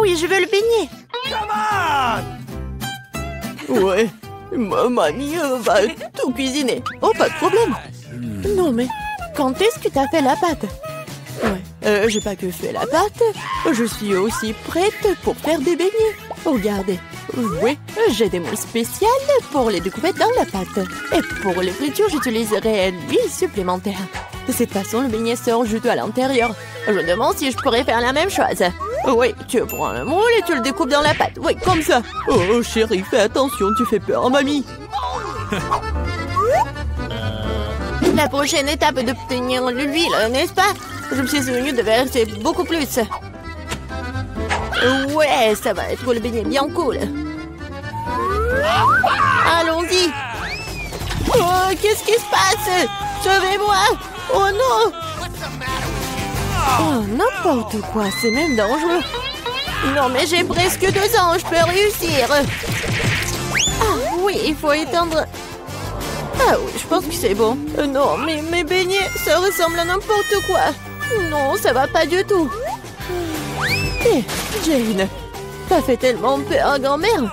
Oui, je veux le beignet. Ouais, ma mamie va tout cuisiner. Oh, pas de problème. Non, mais quand est-ce que t'as fait la pâte? Ouais, j'ai pas que fait la pâte. Je suis aussi prête pour faire des beignets. Regardez. Oui, j'ai des moules spéciales pour les découper dans la pâte. Et pour les fritures, j'utiliserai l'huile supplémentaire. De cette façon, le beignet sort juteux à l'intérieur. Je me demande si je pourrais faire la même chose. Oui, tu prends le moule et tu le découpes dans la pâte. Oui, comme ça. Oh, chérie, fais attention, tu fais peur à mamie. La prochaine étape est d'obtenir l'huile, n'est-ce pas? Je me suis souvenu de verser beaucoup plus. Ouais, ça va être le beignet bien cool. Allons-y. Oh, qu'est-ce qui se passe? Sauvez-moi. Oh non. Oh, n'importe quoi, c'est même dangereux. Non, mais j'ai presque 2 ans, je peux réussir. Ah oui, il faut éteindre... Ah oui, je pense que c'est bon. Non, mais mes beignets, ça ressemble à n'importe quoi. Non, ça va pas du tout. Hé, Jane, t'as fait tellement peur à grand-mère.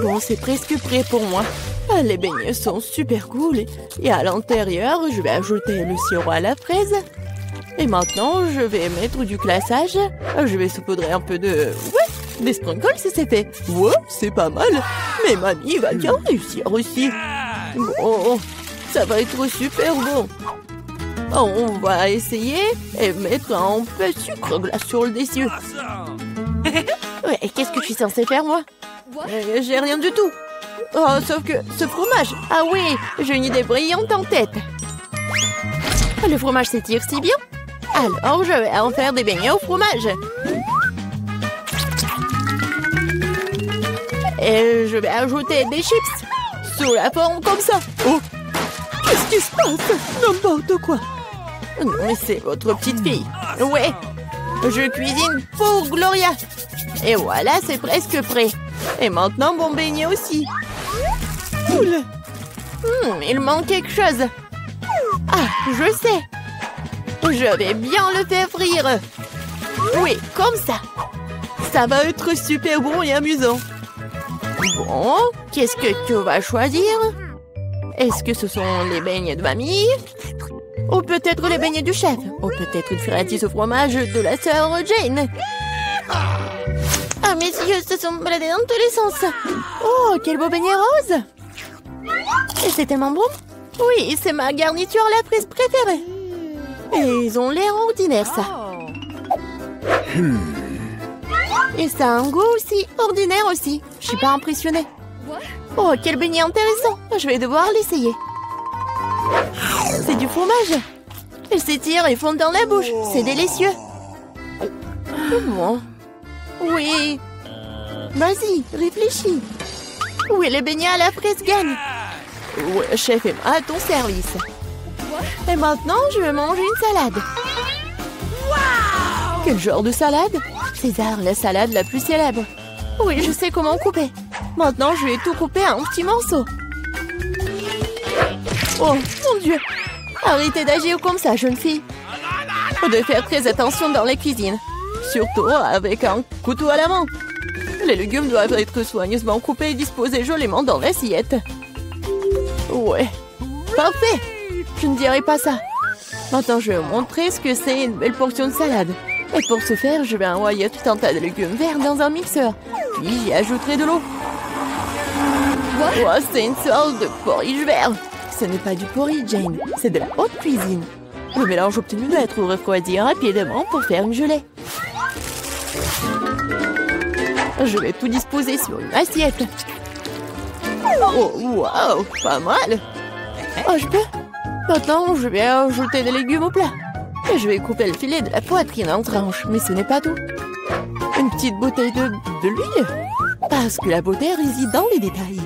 Bon, c'est presque prêt pour moi. Ah, les beignets sont super cool. Et à l'intérieur, je vais ajouter le sirop à la fraise. Et maintenant, je vais mettre du glaçage. Je vais saupoudrer un peu de... Ouais, des sprinkles, c'est fait. Ouais, c'est pas mal. Mais mamie va bien réussir aussi. Bon, ça va être super bon. On va essayer et mettre un peu de sucre glace sur le dessus. Ouais, qu'est-ce que je suis censée faire, moi? J'ai rien du tout. Oh, sauf que ce fromage. Ah oui, j'ai une idée brillante en tête. Le fromage s'étire si bien. Alors, je vais en faire des beignets au fromage. Et je vais ajouter des chips sous la forme comme ça. Oh, qu'est-ce qui se passe? N'importe quoi. Non, mais c'est votre petite fille. Ouais, je cuisine pour Gloria. Et voilà, c'est presque prêt. Et maintenant, mon beignet aussi. Cool. Il manque quelque chose. Ah, je sais. Je vais bien le faire frire. Oui, comme ça. Ça va être super bon et amusant. Bon, qu'est-ce que tu vas choisir? Est-ce que ce sont les beignets de mamie? Ou peut-être les beignets du chef? Ou peut-être une friandise au fromage de la sœur Jane? Ah, mes yeux se sont baladés dans tous les sens. Oh, quel beau beignet rose! Et c'est tellement bon. Oui, c'est ma garniture à la fraise préférée. Et ils ont l'air ordinaires, ça. Et ça a un goût aussi ordinaire aussi. Je suis pas impressionnée. Oh, quel beignet intéressant. Je vais devoir l'essayer. C'est du fromage. Il s'étire et fond dans la bouche. C'est délicieux. Bon. Oui. Vas-y, réfléchis. Oui, le beignet à la fraise gagne. Ouais, chef, et à ton service. Et maintenant, je vais manger une salade. Wow! Quel genre de salade? César, la salade la plus célèbre. Oui, je sais comment couper. Maintenant, je vais tout couper en petits morceaux. Oh, mon Dieu! Arrêtez d'agir comme ça, jeune fille. Faut de faire très attention dans les cuisines. Surtout avec un couteau à la main. Les légumes doivent être soigneusement coupés et disposés joliment dans l'assiette. Ouais, parfait! Je ne dirai pas ça. Maintenant, je vais vous montrer ce que c'est une belle portion de salade. Et pour ce faire, je vais envoyer tout un tas de légumes verts dans un mixeur. Puis j'y ajouterai de l'eau. Oh, c'est une sorte de porridge vert. Ce n'est pas du porridge, Jane. C'est de la haute cuisine. Le mélange obtenu doit être refroidi rapidement pour faire une gelée. Je vais tout disposer sur une assiette. Oh, wow, pas mal. Oh, je peux? Maintenant, je vais ajouter des légumes au plat. Et je vais couper le filet de la poitrine en tranches. Mais ce n'est pas tout. Une petite bouteille de l'huile. Parce que la beauté réside dans les détails.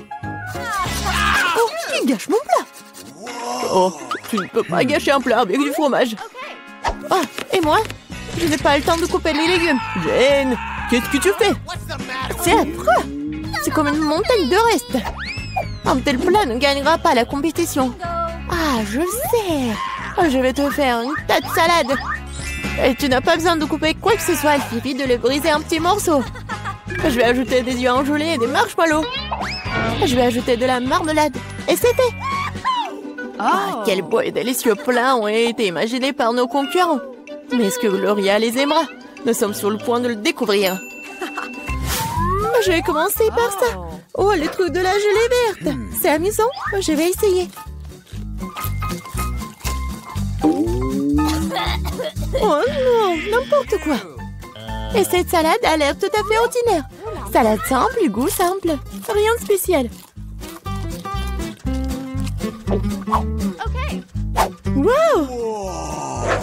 Oh, il gâche mon plat. Oh, tu ne peux pas gâcher un plat avec du fromage. Oh, et moi? Je n'ai pas le temps de couper les légumes. Jane, qu'est-ce que tu fais? C'est affreux. C'est comme une montagne de restes. Un tel plat ne gagnera pas la compétition. Ah, je sais. Je vais te faire une tas de salade. Et tu n'as pas besoin de couper quoi que ce soit, il suffit de le briser en petits morceaux. Je vais ajouter des yeux enjolés et des marshmallows. Je vais ajouter de la marmelade. Et c'est fait. Ah, quel beau et délicieux plat ont été imaginés par nos concurrents. Mais est-ce que Gloria les aimera? Nous sommes sur le point de le découvrir. Je vais commencer par ça. Oh, le truc de la gelée verte. C'est amusant. Je vais essayer. Oh non, n'importe quoi. Et cette salade a l'air tout à fait ordinaire. Salade simple et goût simple. Rien de spécial. Wow!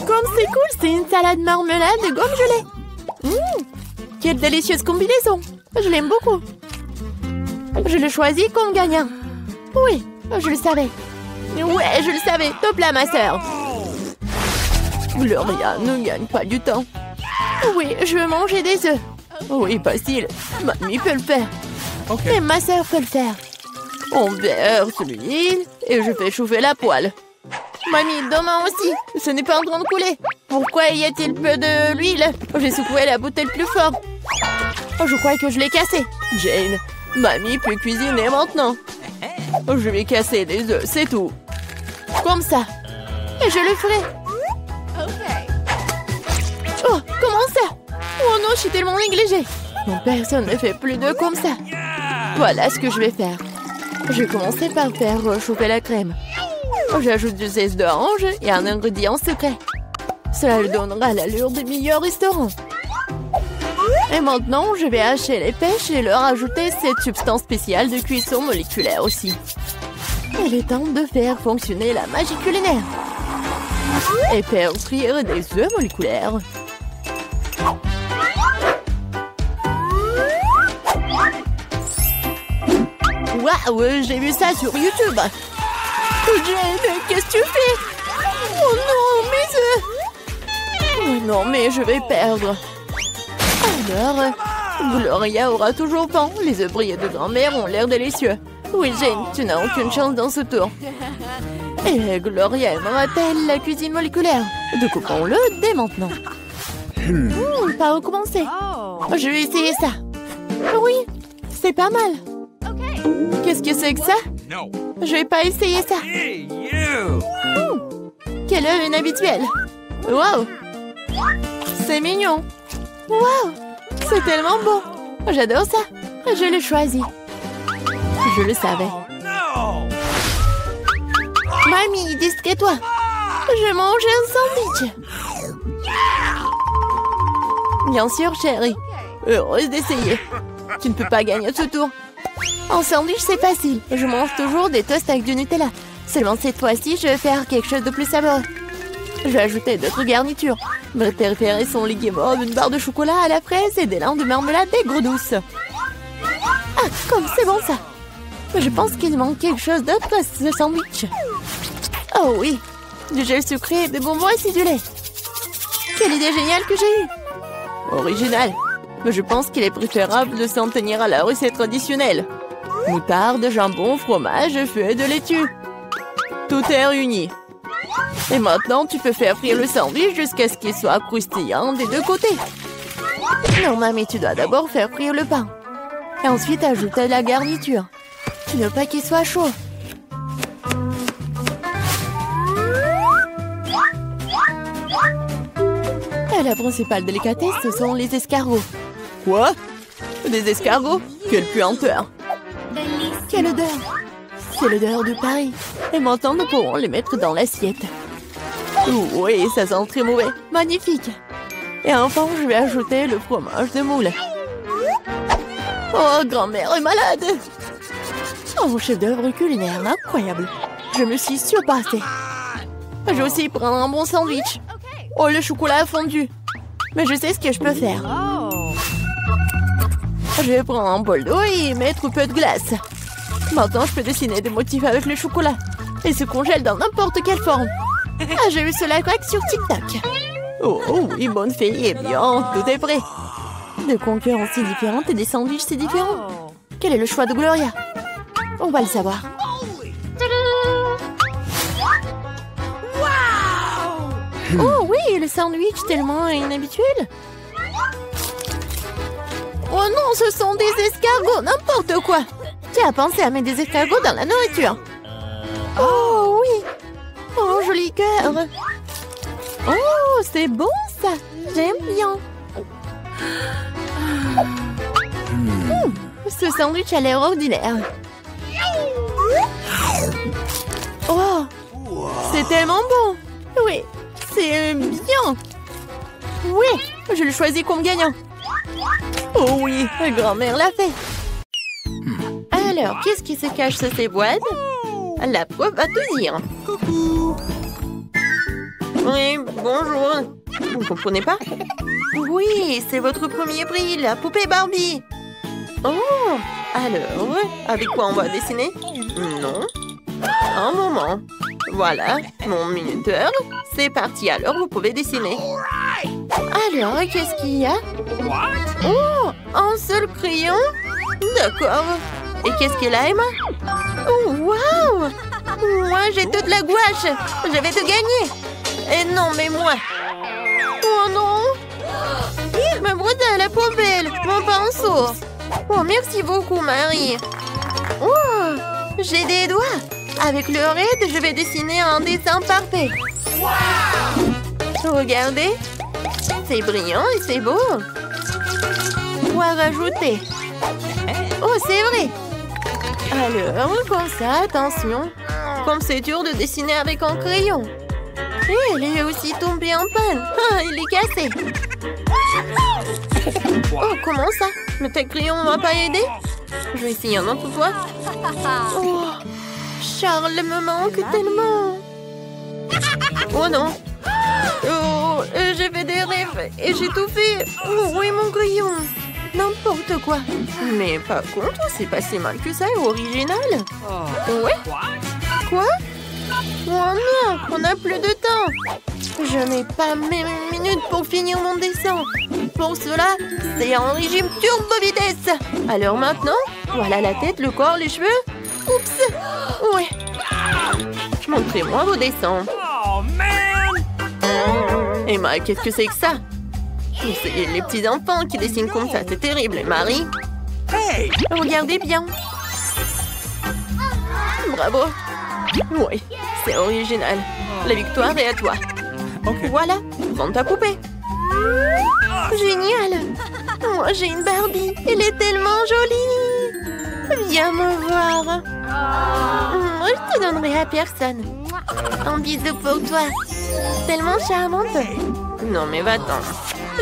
Comme c'est cool, c'est une salade marmelade et gomme gelée. Quelle délicieuse combinaison. Je l'aime beaucoup. Je le choisis comme gagnant. Oui, je le savais. Ouais, je le savais. Top là, ma sœur. Gloria ne gagne pas du temps. Oui, je veux manger des œufs. Oui, facile. Mamie peut le faire. Et ma sœur peut le faire. On verse l'huile et je fais chauffer la poêle. Mamie, demain aussi. Ce n'est pas en train de couler. Pourquoi y a-t-il peu d'huile? J'ai secoué la bouteille plus fort. Oh, je crois que je l'ai cassée. Jane, Mamie peut cuisiner maintenant. Je vais casser des œufs, c'est tout. Comme ça. Et je le ferai. Oh, comment ça? Oh non, je suis tellement négligée. Non, personne ne fait plus d'œufs comme ça. Voilà ce que je vais faire. Je vais commencer par faire chauffer la crème. J'ajoute du zeste d'orange et un ingrédient secret. Cela lui donnera l'allure des meilleurs restaurants. Et maintenant, je vais hacher les pêches et leur ajouter cette substance spéciale de cuisson moléculaire aussi. Il est temps de faire fonctionner la magie culinaire. Et faire frire des œufs moléculaires. Waouh, j'ai vu ça sur YouTube. Jane, qu'est-ce que tu fais? Oh non, mes œufs! Oh non, mais je vais perdre. Alors, Gloria aura toujours faim. Les œufs brillés de grand-mère ont l'air délicieux. Oui, Jane, tu n'as aucune chance dans ce tour. Et Gloria aimera-t-elle la cuisine moléculaire? Découpons-le dès maintenant. Par où commencer? Je vais essayer ça. Oui, c'est pas mal. Qu'est-ce que c'est que ça? Je vais pas essayer ça. Quel œuf inhabituel. Wow. C'est mignon. Wow. C'est tellement beau. J'adore ça. Je l'ai choisi. Je le savais. Mamie, discret-toi. Je mange un sandwich. Bien sûr, chérie. Heureuse d'essayer. Tu ne peux pas gagner ce tour. En sandwich, c'est facile. Je mange toujours des toasts avec du Nutella. Seulement cette fois-ci, je vais faire quelque chose de plus savoureux. Je vais ajouter d'autres garnitures. Mes préférés sont les guimauves, une barre de chocolat à la fraise et des lins de marmelade aigre douce. Ah, comme c'est bon ça. Je pense qu'il manque quelque chose d'autre à ce sandwich. Oh oui, du gel sucré et des bonbons acidulés. Quelle idée géniale que j'ai eue. Original. Mais je pense qu'il est préférable de s'en tenir à la recette traditionnelle. Moutarde, jambon, fromage, feuilles de laitue. Tout est réuni. Et maintenant, tu peux faire frire le sandwich jusqu'à ce qu'il soit croustillant des deux côtés. Non, mamie, tu dois d'abord faire frire le pain. Et ensuite, ajouter la garniture. Tu ne veux pas qu'il soit chaud. Et la principale délicatesse, ce sont les escargots. Quoi? Des escargots? Quelle puanteur! Quelle odeur! C'est l'odeur de Paris. Et maintenant, nous pourrons les mettre dans l'assiette. Oui, ça sent très mauvais. Magnifique! Et enfin, je vais ajouter le fromage de moule. Oh, grand-mère est malade! Oh, chef-d'œuvre culinaire, incroyable! Je me suis surpassée. Je vais aussi prendre un bon sandwich. Oh, le chocolat a fondu. Mais je sais ce que je peux faire. Je vais prendre un bol d'eau et y mettre un peu de glace. Maintenant, je peux dessiner des motifs avec le chocolat. Et se congèle dans n'importe quelle forme. Ah, j'ai vu cela craque sur TikTok. Oh, oui, bonne fille. Eh bien, tout est prêt. Des concurrences si différentes et des sandwichs si différents. Quel est le choix de Gloria? On va le savoir. Oh oui, le sandwich tellement inhabituel. Oh non, ce sont des escargots, n'importe quoi. Qui a pensé à mettre des escargots dans la nourriture? Oh oui. Oh, joli cœur. Oh, c'est bon ça. J'aime bien. Ce sandwich a l'air ordinaire. Oh, c'est tellement bon. Oui, c'est bien. Oui, je le choisis comme gagnant. Oh oui, grand-mère l'a fait. Alors, qu'est-ce qui se cache sous ces boîtes? La preuve va tout dire. Oui, bonjour. Vous ne comprenez pas? Oui, c'est votre premier prix, la poupée Barbie. Oh, alors, avec quoi on va dessiner? Non. Un moment. Voilà, mon minuteur. C'est parti, alors vous pouvez dessiner. Alors, qu'est-ce qu'il y a? Oh, un seul crayon? D'accord. Et qu'est-ce qu'elle a, Emma? Oh, waouh! Moi, j'ai toute la gouache. Je vais te gagner. Et non, mais moi. Oh non! Il me brûle à la poubelle, mon pinceau. Oh, merci beaucoup, Marie. Oh, j'ai des doigts. Avec le raid, je vais dessiner un dessin parfait. Regardez. C'est brillant et c'est beau. Quoi rajouter? Oh, c'est vrai. Alors, comme ça, attention. Comme c'est dur de dessiner avec un crayon. Et elle est aussi tombée en panne. Ah, il est cassé. Oh, comment ça? Mais tes crayons ne m'ont pas aidé? Je vais essayer un autre fois. Oh, Charles me manque tellement. Oh non. Oh, j'ai fait des rêves et j'ai tout fait. Oh, oui, mon crayon. N'importe quoi. Mais par contre, c'est pas si mal que ça et original. Ouais? Quoi? Oh non, on n'a plus de temps. Je n'ai pas mes minutes pour finir mon dessin. Pour cela, c'est en régime turbo vitesse. Alors maintenant, voilà la tête, le corps, les cheveux. Oups. Ouais. Montrez-moi vos dessins. Oh, man! Emma, qu'est-ce que c'est que ça? C'est les petits enfants qui dessinent comme ça, c'est terrible. Et Marie? Hey! Regardez bien. Bravo. Oui, c'est original. La victoire est à toi. Okay. Voilà, prends ta poupée. Génial. Moi, j'ai une Barbie. Elle est tellement jolie. Viens me voir. Moi, je te donnerai à personne. Un bisou pour toi. Tellement charmante. Non, mais va-t'en.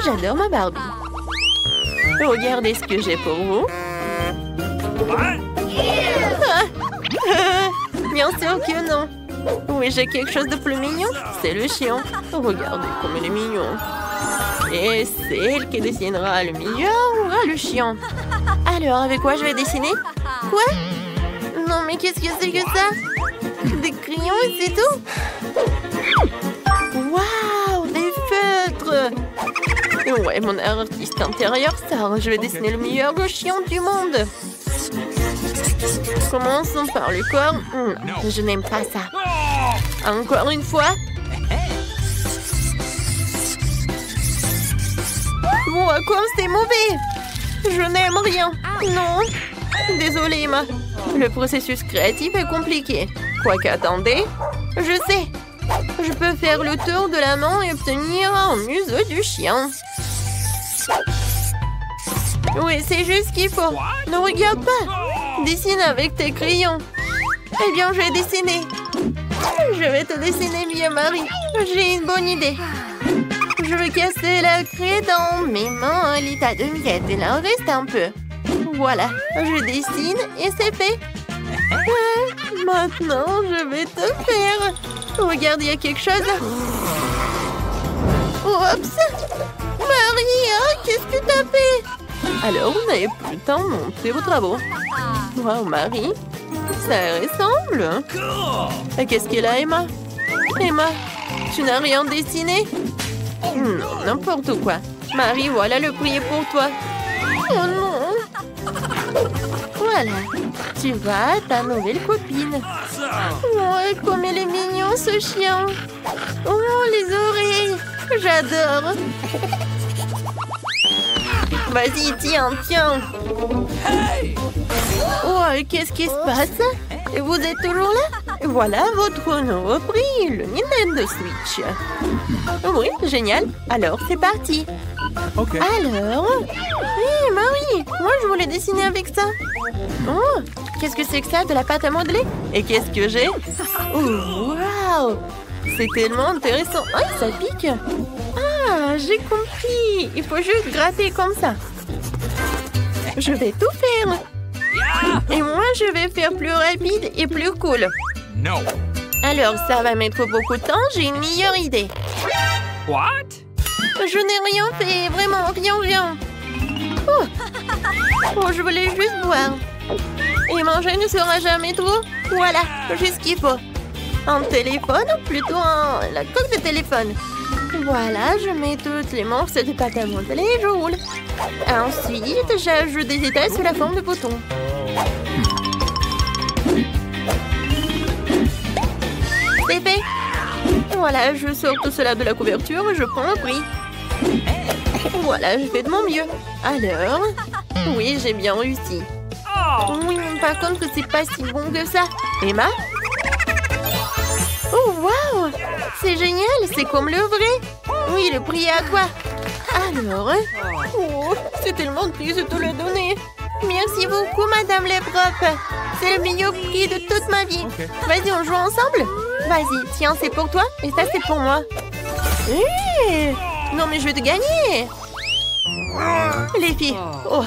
J'adore ma Barbie. Regardez ce que j'ai pour vous. Bien sûr que non. Oui, j'ai quelque chose de plus mignon. C'est le chien. Regardez comme il est mignon. Et c'est elle qui dessinera le milieu ou le chien. Alors, avec quoi je vais dessiner? Quoi? Non, mais qu'est-ce que c'est que ça? Des crayons et c'est tout? Waouh, des feutres! Ouais, mon artiste intérieur sort. Je vais dessiner le meilleur chien du monde. Commençons par le corps. Je n'aime pas ça. Encore une fois. Bon, à quoi c'est mauvais? Je n'aime rien. Non. Désolée, Emma. Le processus créatif est compliqué. Quoique, attendez. Je sais. Je peux faire le tour de la main et obtenir un museau du chien. Oui, c'est juste ce qu'il faut. Ne regarde pas. Dessine avec tes crayons. Eh bien, je vais dessiner. Je vais te dessiner mieux, Marie. J'ai une bonne idée. Je vais casser la craie dans mes mains à l'état de miettes. Il en reste un peu. Voilà, je dessine et c'est fait. Maintenant, je vais te faire. Regarde, il y a quelque chose. Oups. Marie, qu'est-ce que t'as fait? Alors, vous n'avez plus le temps de montrer vos travaux. Wow, Marie, ça ressemble. Et qu'est-ce qu'elle a, Emma? Emma, tu n'as rien dessiné? Non, n'importe quoi. Marie, voilà le prix pour toi. Oh non. Voilà. Tu vois, ta nouvelle copine. Awesome. Oh, comme il est mignon, ce chien. Oh, les oreilles. J'adore. Vas-y, tiens, tiens. Hey. Oh, qu'est-ce qui se passe? Vous êtes toujours là? Voilà votre nouveau prix, le Nintendo Switch. Oui, génial. Alors, c'est parti. Okay. Alors? Oui, Marie, moi je voulais dessiner avec ça. Oh, qu'est-ce que c'est que ça, de la pâte à modeler? Et qu'est-ce que j'ai? Oh, waouh! C'est tellement intéressant. Ah, ça pique. Ah, j'ai compris. Il faut juste gratter comme ça. Je vais tout faire. Et moi, je vais faire plus rapide et plus cool. No. Alors, ça va mettre beaucoup de temps. J'ai une meilleure idée. What? Je n'ai rien fait. Vraiment, rien. Oh. Oh, je voulais juste boire. Et manger ne sera jamais trop. Voilà, juste ce qu'il faut. Un téléphone, plutôt la coque de téléphone. Voilà, je mets toutes les morceaux de pâte à modeler et je roule. Ensuite, j'ajoute des étoiles sous la forme de boutons. C'est fait. Voilà, je sors tout cela de la couverture et je prends un prix. Voilà, je fais de mon mieux. Alors, oui, j'ai bien réussi. Oh. Oui, par contre, c'est pas si bon que ça. Emma? Oh, waouh! C'est génial, c'est comme le vrai. Oui, le prix est à toi. Alors, oh, c'est tellement triste de te le donner. Merci beaucoup, Madame les profs. C'est le meilleur prix de toute ma vie. Okay. Vas-y, on joue ensemble? Vas-y, tiens, c'est pour toi et ça, c'est pour moi. Hé! Non, mais je vais te gagner. Les filles, oh,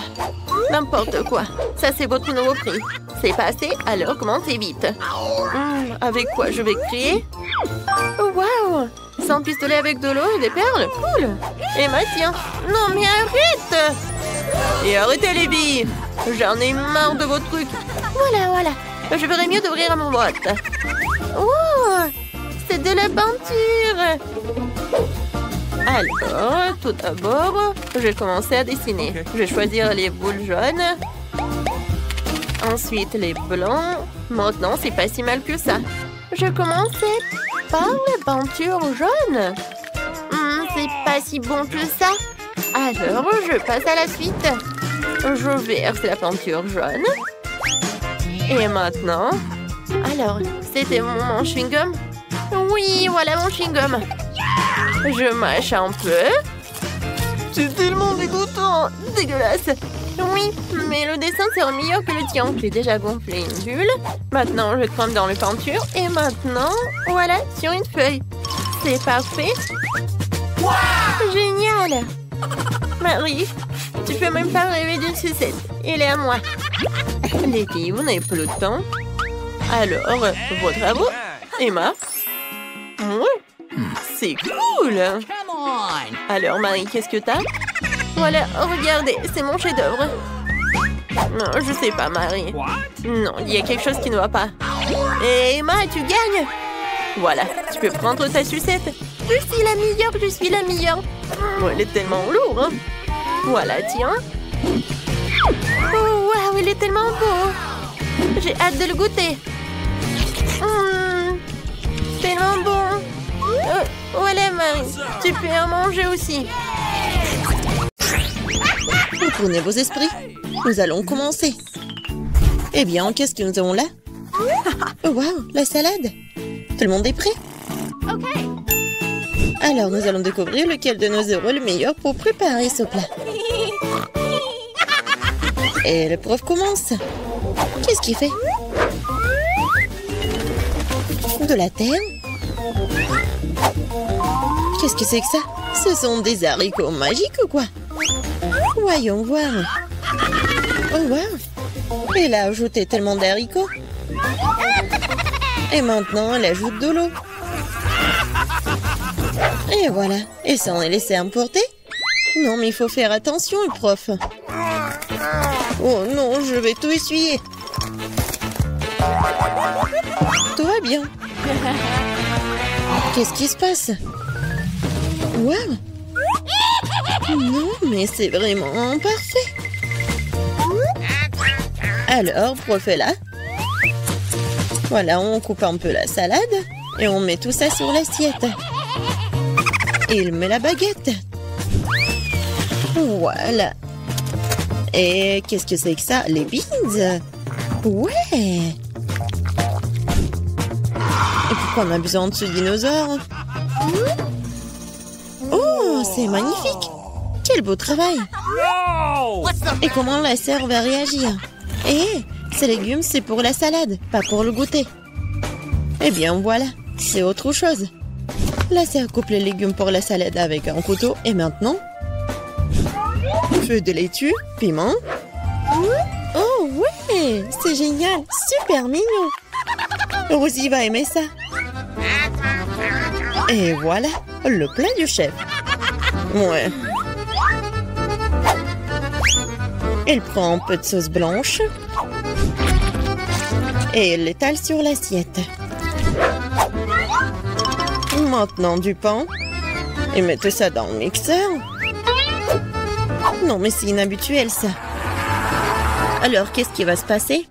n'importe quoi. Ça, c'est votre nouveau prix. C'est passé, alors commencez vite. Avec quoi je vais crier? Oh, waouh! Sans pistolet avec de l'eau et des perles? Cool! Emma, tiens. Non, mais arrête! Et arrêtez les billes! J'en ai marre de vos trucs. Voilà. Je ferais mieux d'ouvrir mon boîte. Oh! C'est de la peinture! Alors, tout d'abord, je vais commencer à dessiner. Okay. Je vais choisir les boules jaunes. Ensuite, les blancs. Maintenant, c'est pas si mal que ça. Je commençais par la peinture jaune. C'est pas si bon que ça. Alors, je passe à la suite. Je verse la peinture jaune. Et maintenant... Alors, c'était mon chewing-gum? Oui, voilà mon chewing-gum. Je mâche un peu. C'est tellement dégoûtant. Dégueulasse. Oui, mais le dessin sera meilleur que le tien. J'ai déjà gonflé une bulle. Maintenant, je trempe dans les peintures. Et maintenant, voilà, sur une feuille. C'est parfait. Génial. Marie, tu peux même pas rêver d'une sucette. Elle est à moi. Les filles, vous n'avez plus de temps. Alors, vos travaux? Emma? Oui. C'est cool. Come on. Alors, Marie, qu'est-ce que t'as? Voilà, regardez, c'est mon chef-d'œuvre. Non, je sais pas, Marie. What? Non, il y a quelque chose qui ne va pas. Et Emma, tu gagnes. Voilà, tu peux prendre ta sucette. Je suis la meilleure. Oh, elle est tellement lourde. Hein. Voilà, tiens. Oh, waouh, il est tellement beau. J'ai hâte de le goûter. Tellement bon. Voilà, Marie. Tu peux en manger aussi. Retournez vos esprits. Nous allons commencer. Eh bien, qu'est-ce que nous avons là? Oh, waouh, la salade. Tout le monde est prêt? Alors, nous allons découvrir lequel de nos euros est le meilleur pour préparer ce plat. Et le prof commence. Qu'est-ce qu'il fait? De la terre? Qu'est-ce que c'est que ça? Ce sont des haricots magiques ou quoi? Voyons voir. Oh, wow. Elle a ajouté tellement d'haricots. Et maintenant, elle ajoute de l'eau. Et voilà. Et ça, on est laissé emporter? Non, mais il faut faire attention, le prof. Oh non, je vais tout essuyer. Tout va bien. Qu'est-ce qui se passe? Waouh! Non, mais c'est vraiment parfait. Alors, prof est là. Voilà, on coupe un peu la salade et on met tout ça sur l'assiette. Il met la baguette. Voilà. Et qu'est-ce que c'est que ça? Les beans? Ouais. Et pourquoi on a besoin de ce dinosaure? Oh, c'est magnifique. Quel beau travail. No! Et comment la sœur va réagir? Eh, ces légumes, c'est pour la salade, pas pour le goûter. Eh bien, voilà, c'est autre chose. La sœur coupe les légumes pour la salade avec un couteau. Et maintenant, feu de laitue, piment. Oh, ouais, c'est génial, super mignon. Rosie va aimer ça. Et voilà, le plat du chef. Ouais. Elle prend un peu de sauce blanche et elle l'étale sur l'assiette. Maintenant du pain et mettez ça dans le mixeur. Non mais c'est inhabituel ça. Alors qu'est-ce qui va se passer?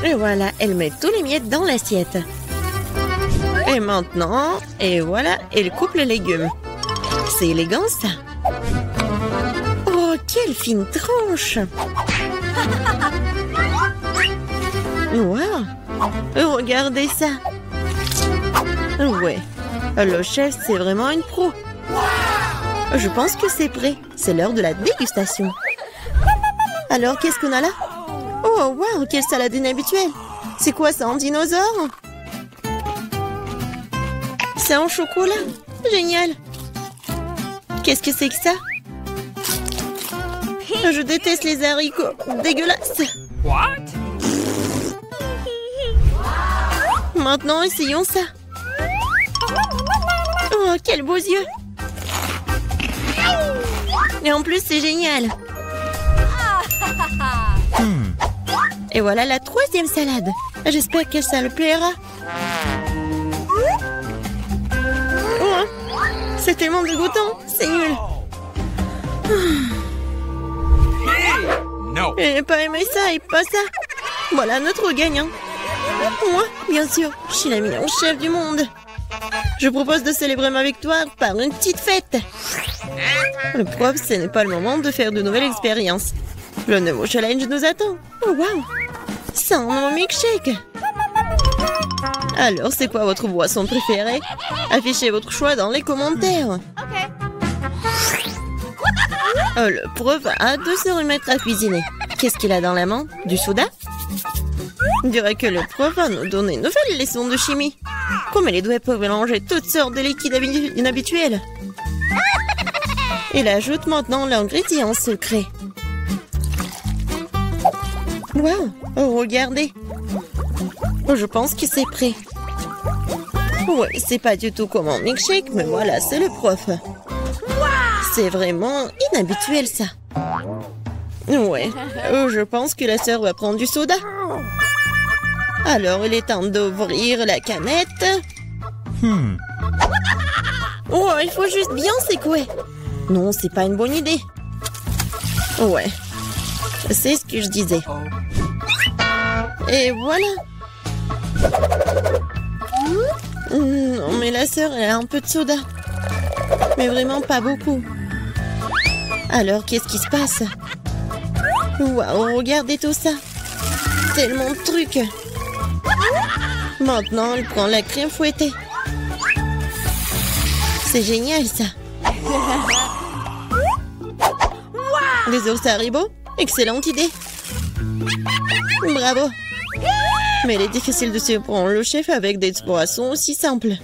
Et voilà, elle met tous les miettes dans l'assiette. Et maintenant, et voilà, elle coupe les légumes. C'est élégant ça. Oh, quelle fine tranche! Wow! Regardez ça! Ouais, le chef, c'est vraiment une pro. Je pense que c'est prêt. C'est l'heure de la dégustation. Alors, qu'est-ce qu'on a là? Oh, wow, quelle salade inhabituelle! C'est quoi ça, un dinosaure? C'est en chocolat. Génial! Qu'est-ce que c'est que ça? Je déteste les haricots. Dégueulasse. What? Maintenant, essayons ça. Oh, quels beaux yeux. Et en plus, c'est génial. Et voilà la troisième salade. J'espère que ça le plaira. Oh, c'est tellement dégoûtant. C'est nul. No. Je n'ai pas aimé ça et pas ça. Voilà notre gagnant. Moi, bien sûr, je suis la meilleure chef du monde. Je propose de célébrer ma victoire par une petite fête. Le prof, ce n'est pas le moment de faire de nouvelles expériences. Le nouveau challenge nous attend. Oh, wow! C'est un nouveau milkshake. Alors, c'est quoi votre boisson préférée? Affichez votre choix dans les commentaires. Le prof a hâte de se remettre à cuisiner. Qu'est-ce qu'il a dans la main? Du soda? On dirait que le prof va nous donner une nouvelle leçon de chimie. Comme les doigts peuvent mélanger toutes sortes de liquides inhabituels. Il ajoute maintenant l'ingrédient secret. Wow! Oh, regardez! Je pense que c'est prêt. Ouais, c'est pas du tout comme un milkshake, mais voilà, c'est le prof. C'est vraiment inhabituel, ça. Ouais, je pense que la sœur va prendre du soda. Alors, il est temps d'ouvrir la canette. Oh, il faut juste bien secouer. Non, c'est pas une bonne idée. Ouais, c'est ce que je disais. Et voilà. Non, mais la sœur, elle a un peu de soda. Mais vraiment pas beaucoup. Alors, qu'est-ce qui se passe? Waouh, regardez tout ça. Tellement de trucs. Maintenant, elle prend la crème fouettée. C'est génial, ça. Les ours Haribo? Excellente idée. Bravo. Mais il est difficile de surprendre le chef avec des boissons aussi simples.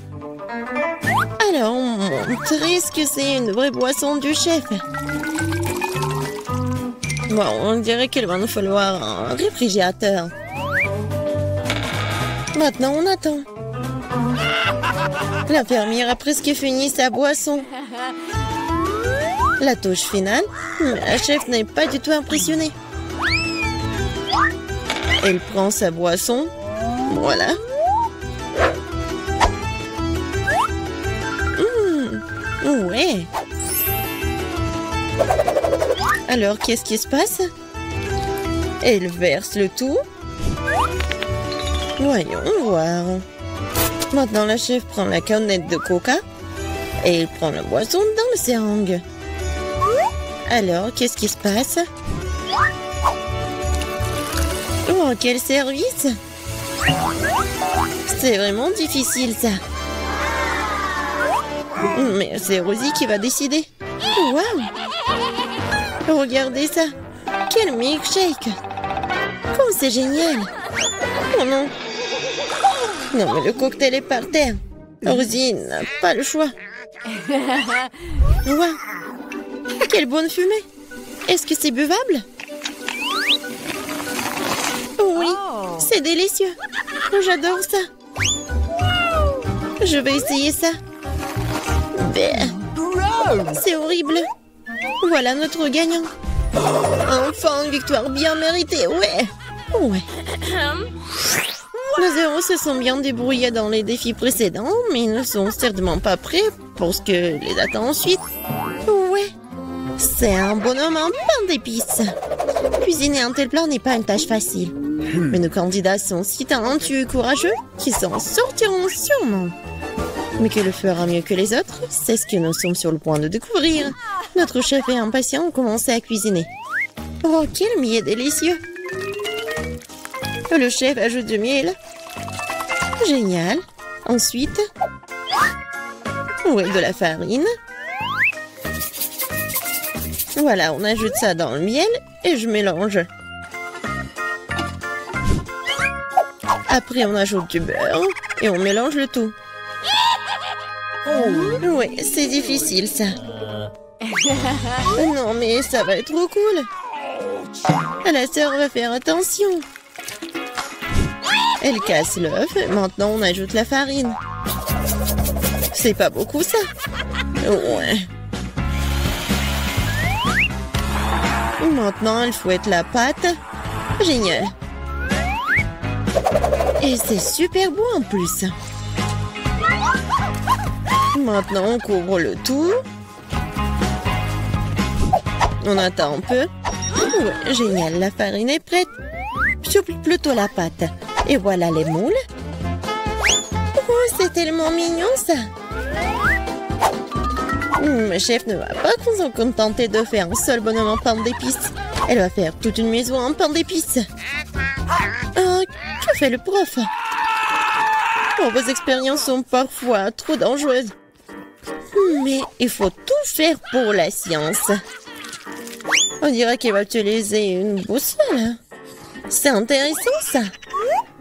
Alors, on montre ce que c'est une vraie boisson du chef. Bon, on dirait qu'il va nous falloir un réfrigérateur. Maintenant, on attend. L'infirmière a presque fini sa boisson. La touche finale, mais la chef n'est pas du tout impressionnée. Elle prend sa boisson. Voilà. Ouais. Alors, qu'est-ce qui se passe? Elle verse le tout. Voyons voir. Maintenant, la chef prend la canette de coca et elle prend la boisson dans le seringue. Alors, qu'est-ce qui se passe? Oh, quel service! C'est vraiment difficile, ça. Mais c'est Rosie qui va décider. Waouh! Regardez ça! Quel milkshake! Oh, c'est génial! Oh non! Non, mais le cocktail est par terre. Rosie n'a pas le choix. Waouh! Quelle bonne fumée! Est-ce que c'est buvable? Oui, c'est délicieux. J'adore ça. Je vais essayer ça. C'est horrible. Voilà notre gagnant. Enfin, une victoire bien méritée, ouais. Nos héros se sont bien débrouillés dans les défis précédents, mais ils ne sont certainement pas prêts pour ce que les attend ensuite. Ouais, c'est un bonhomme en pain d'épices. Cuisiner un tel plat n'est pas une tâche facile. Mais nos candidats sont si talentueux et courageux qu'ils s'en sortiront sûrement. Mais que le fera mieux que les autres, c'est ce que nous sommes sur le point de découvrir. Notre chef est impatient de commencer à cuisiner. Oh, quel miel délicieux! Le chef ajoute du miel. Génial. Ensuite, de la farine. Voilà, on ajoute ça dans le miel et je mélange. Après, on ajoute du beurre et on mélange le tout. Oui, c'est difficile, ça. Non, mais ça va être trop cool. La sœur va faire attention. Elle casse l'œuf. Maintenant, on ajoute la farine. C'est pas beaucoup, ça. Ouais. Maintenant, elle fouette la pâte. Génial. Et c'est super beau en plus. Maintenant, on couvre le tout. On attend un peu. Ouais, génial, la farine est prête. Souple plutôt la pâte. Et voilà les moules. Oh, c'est tellement mignon, ça. Le chef ne va pas se contenter de faire un seul bonhomme en pain d'épices. Elle va faire toute une maison en pain d'épices. Oh, que fait le prof? Oh, vos expériences sont parfois trop dangereuses. Mais il faut tout faire pour la science. On dirait qu'il va utiliser une boussole. C'est intéressant, ça.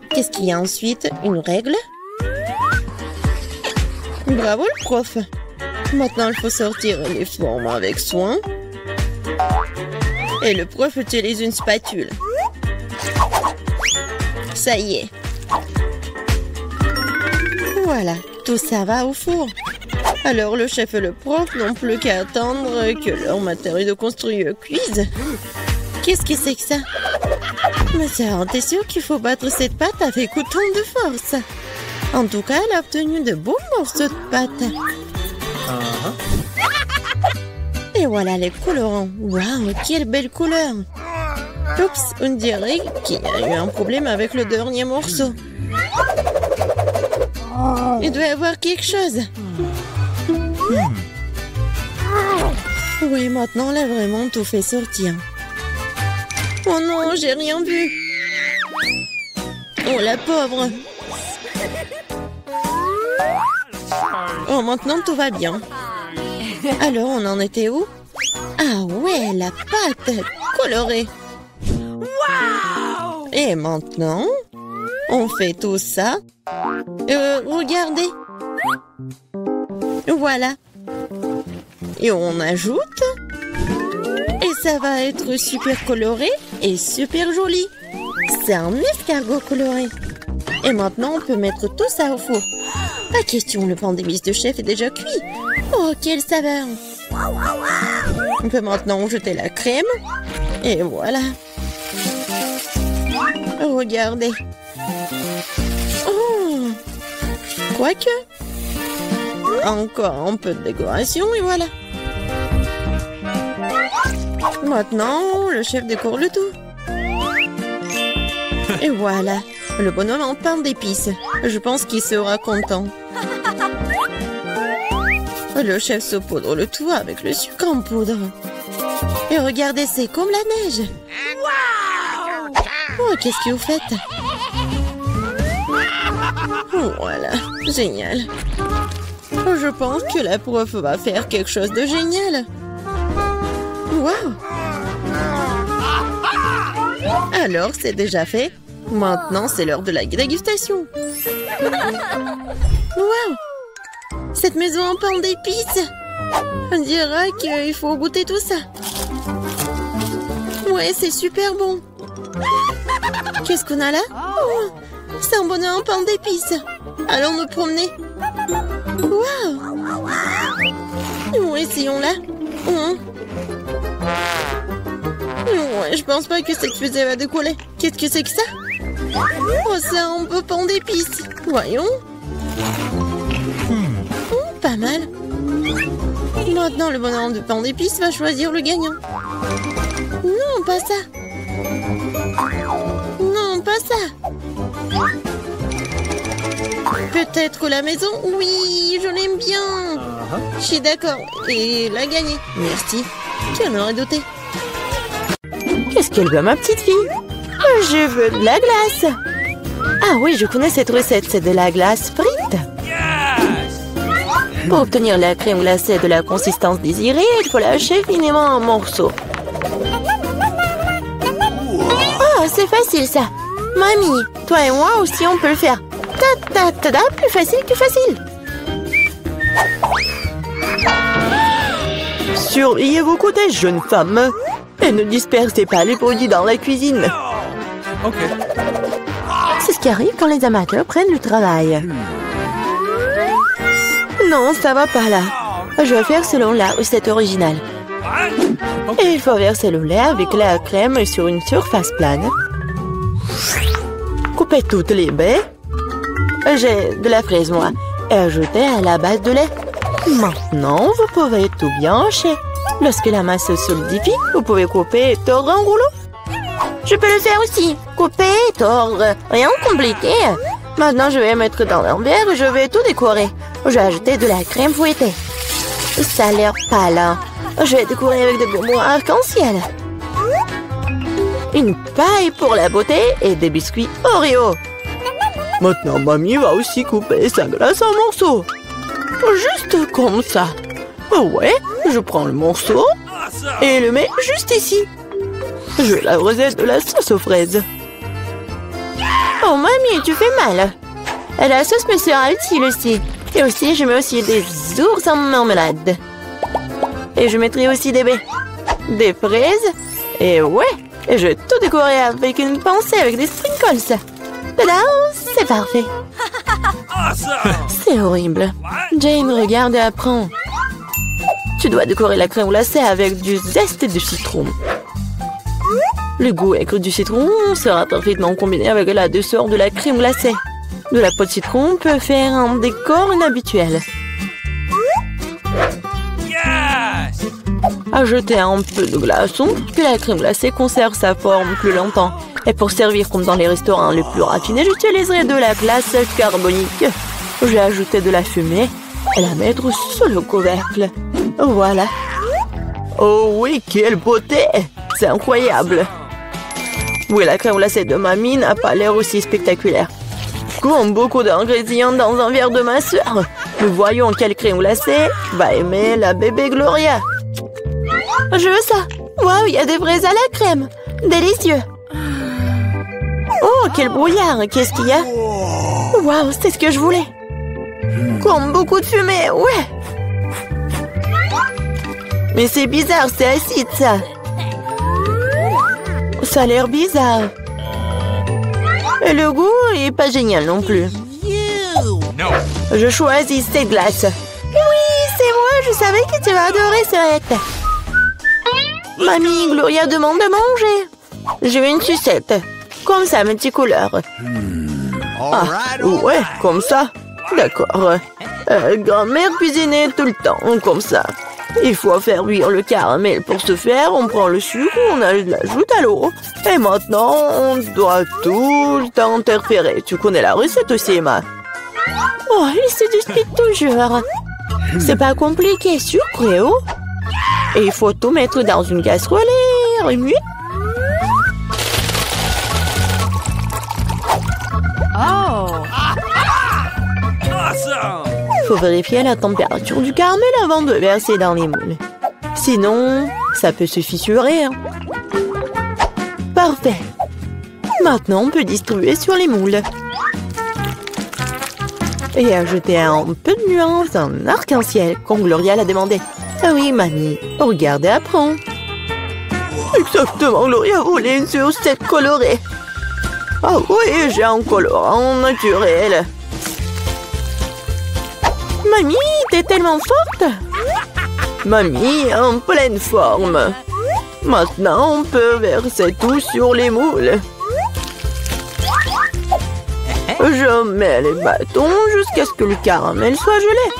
Qu'est-ce qu'il y a ensuite? Une règle? Bravo, le prof. Maintenant, il faut sortir les formes avec soin. Et le prof utilise une spatule. Ça y est. Voilà, tout ça va au four. Alors le chef et le prof n'ont plus qu'à attendre que leur matériau de construire cuise. Qu'est-ce que c'est que ça? Mais ça, t'es sûr qu'il faut battre cette pâte avec autant de force? En tout cas, elle a obtenu de beaux morceaux de pâte. Et voilà les colorants. Waouh, quelle belle couleur! Oups, on dirait qu'il y a eu un problème avec le dernier morceau. Il doit y avoir quelque chose. Oui, maintenant, elle a vraiment tout fait sortir. Oh non, j'ai rien vu. Oh, la pauvre. Oh, maintenant, tout va bien. Alors, on en était où? Ah ouais, la pâte colorée. Et maintenant, on fait tout ça. Regardez. Voilà. Et on ajoute. Et ça va être super coloré et super joli. C'est un escargot coloré. Et maintenant, on peut mettre tout ça au four. Pas question, le pain d'épices de chef est déjà cuit. Oh, quelle saveur! On peut maintenant jeter la crème. Et voilà. Regardez. Oh! Quoique. Encore un peu de décoration et voilà. Maintenant, le chef décore le tout. Et voilà, le bonhomme en pain d'épices. Je pense qu'il sera content. Le chef saupoudre le tout avec le sucre en poudre. Et regardez, c'est comme la neige. Oh, qu'est-ce que vous faites? Voilà, génial. Je pense que la prof va faire quelque chose de génial. Waouh! Alors, c'est déjà fait. Maintenant, c'est l'heure de la dégustation. Waouh! Cette maison en pain d'épices. On dirait qu'il faut goûter tout ça. Ouais, c'est super bon. Qu'est-ce qu'on a là? Oh, c'est un bonheur en pain d'épices. Allons nous promener. Waouh! Ouais, essayons-la. Ouais, je pense pas que cette fusée va décoller. Qu'est-ce que c'est que ça? Oh, c'est un peu pain d'épices. Voyons. Pas mal. Maintenant, le bonhomme de pain d'épices va choisir le gagnant. Non, pas ça. Non, pas ça. Peut-être la maison? Oui, je l'aime bien. Je suis d'accord. Et il a gagné. Merci. Qui en aurait douté? Qu'est-ce qu'elle veut, ma petite fille? Je veux de la glace. Ah oui, je connais cette recette. C'est de la glace frite. Pour obtenir la crème glacée de la consistance désirée, il faut la hacher finement en morceaux. Oh, c'est facile ça. Mamie, toi et moi aussi on peut le faire. Ta-ta-ta-ta, plus facile que facile. Surveillez vos côtés, jeunes femmes. Et ne dispersez pas les produits dans la cuisine. Ok. C'est ce qui arrive quand les amateurs prennent le travail. Non, ça va pas là. Je vais faire selon la recette originale. Et il faut verser le lait avec la crème sur une surface plane. Coupez toutes les baies. J'ai de la fraise, moi. Et ajoutez à la base de lait. Maintenant, vous pouvez tout bien hacher. Lorsque la masse se solidifie, vous pouvez couper et tordre en rouleau. Je peux le faire aussi. Couper et tordre. Rien de compliqué. Maintenant, je vais mettre dans un verre et je vais tout décorer. Je vais ajouter de la crème fouettée. Ça a l'air pâle, hein? Je vais décorer avec des bonbons arc-en-ciel. Une paille pour la beauté et des biscuits Oreo. Maintenant, mamie va aussi couper sa glace en morceaux. Juste comme ça. Ouais, je prends le morceau et le mets juste ici. Je vais la recette de la sauce aux fraises. Oh, mamie, tu fais mal. La sauce me sera utile aussi. Et aussi, je mets aussi des ours en marmelade. Et je mettrai aussi des baies. Des fraises. Et ouais, et je vais tout décorer avec une pincée avec des sprinkles. Tada, c'est parfait. C'est horrible. Jane, regarde et apprends. Tu dois décorer la crème glacée avec du zeste de citron. Le goût aigre du citron sera parfaitement combiné avec la douceur de la crème glacée. De la peau de citron peut faire un décor inhabituel. Ajoutez un peu de glaçon, que la crème glacée conserve sa forme plus longtemps. Et pour servir comme dans les restaurants les plus raffinés, j'utiliserai de la glace carbonique. Je vais ajouter de la fumée et la mettre sur le couvercle. Voilà. Oh oui, quelle beauté! C'est incroyable. Oui, la crème glacée de mamie n'a pas l'air aussi spectaculaire. Comme beaucoup d'ingrédients dans un verre de ma soeur, nous voyons quelle crème glacée va aimer la bébé Gloria. Je veux ça. Waouh, il y a des fraises à la crème. Délicieux. Oh, quel brouillard. Qu'est-ce qu'il y a? Waouh, c'est ce que je voulais. Comme beaucoup de fumée, ouais. Mais c'est bizarre, c'est acide, ça. Ça a l'air bizarre. Et le goût est pas génial non plus. Je choisis cette glace. Oui, c'est moi, je savais que tu vas adorer cette. Mamie, Gloria demande de manger. Je veux une sucette. Comme ça, mes petites couleurs. Ah, ouais, comme ça. D'accord. Grand-mère cuisinait tout le temps, comme ça. Il faut faire cuire le caramel. Pour ce faire, on prend le sucre, on l'ajoute à l'eau. Et maintenant, on doit tout le temps interférer. Tu connais la recette aussi, Emma? Oh, il se dispute toujours. C'est pas compliqué, sucre et eau. Et il faut tout mettre dans une casserole et remuer. Awesome! Il faut vérifier la température du caramel avant de verser dans les moules. Sinon, ça peut se fissurer. Parfait. Maintenant, on peut distribuer sur les moules. Et ajouter un peu de nuance en arc-en-ciel, comme Gloria l'a demandé. Ah oui, mamie, regardez, apprends. Exactement, Gloria voulait une sucette colorée. Ah oui, j'ai un colorant naturel. Mamie, t'es tellement forte. Mamie, en pleine forme. Maintenant, on peut verser tout sur les moules. Je mets les bâtons jusqu'à ce que le caramel soit gelé.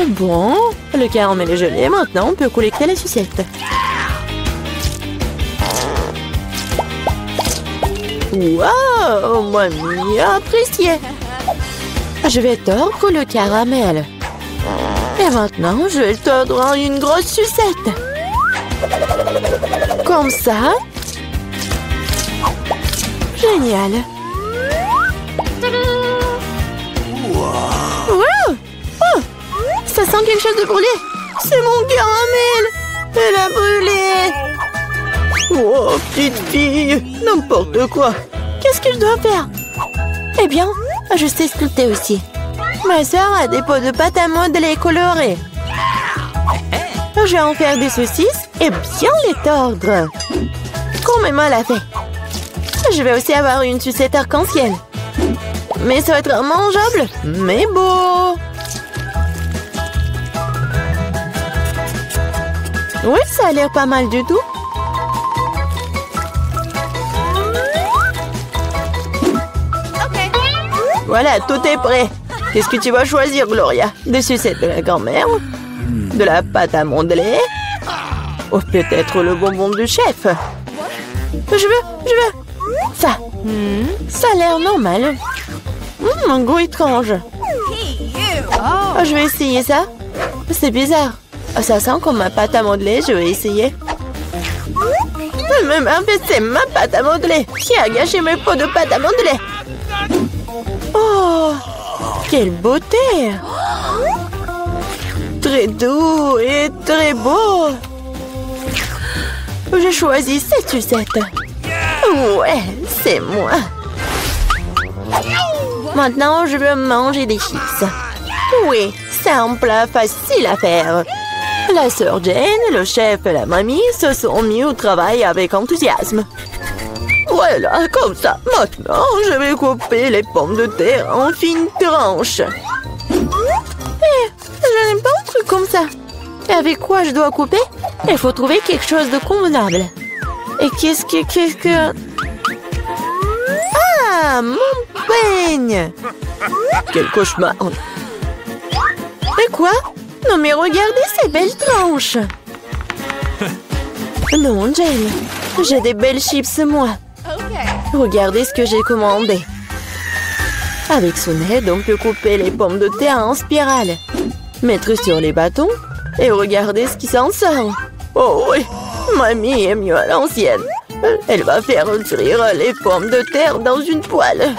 Bon, le caramel est gelé. Maintenant, on peut collecter les sucettes. Waouh, mamie a apprécié. Je vais tordre le caramel. Et maintenant, je vais le tordre en une grosse sucette. Comme ça. Génial. Wow. Oh, ça sent quelque chose de brûlé. C'est mon caramel. Elle a brûlé. Oh, petite fille, n'importe quoi. Qu'est-ce que je dois faire? Eh bien, je sais sculpter aussi. Ma soeur a des pots de pâte à modeler colorés. Je vais en faire des saucisses et bien les tordre. Comme Emma l'a fait. Je vais aussi avoir une sucette arc-en-ciel. Mais ça va être mangeable, mais beau. Oui, ça a l'air pas mal du tout. Voilà, tout est prêt. Qu'est-ce que tu vas choisir, Gloria? Des sucettes de la grand-mère? De la pâte à modeler? Ou peut-être le bonbon du chef? Je veux. Ça. Ça a l'air normal. Un goût étrange. Oh, je vais essayer ça. C'est bizarre. Ça sent comme ma pâte à modeler. Je vais essayer. C'est ma pâte à modeler. Qui a gâché mes pots de pâte à modeler? Oh, quelle beauté! Très doux et très beau. J'ai choisi cette sucette. Ouais, c'est moi. Maintenant, je veux manger des chips. Oui, c'est un plat facile à faire. La sœur Jane, le chef et la mamie se sont mis au travail avec enthousiasme. Voilà, comme ça. Maintenant, je vais couper les pommes de terre en fines tranches. Je n'aime pas un truc comme ça. Et avec quoi je dois couper? Il faut trouver quelque chose de convenable. Et qu'est-ce que... Ah, mon peigne! Quel cauchemar! Et quoi? Non mais regardez ces belles tranches! Non, Jane, j'ai des belles chips, moi. Regardez ce que j'ai commandé. Avec son aide, on peut couper les pommes de terre en spirale, mettre sur les bâtons et regardez ce qui s'en sort. Oh oui, mamie est mieux à l'ancienne. Elle va faire cuire les pommes de terre dans une poêle.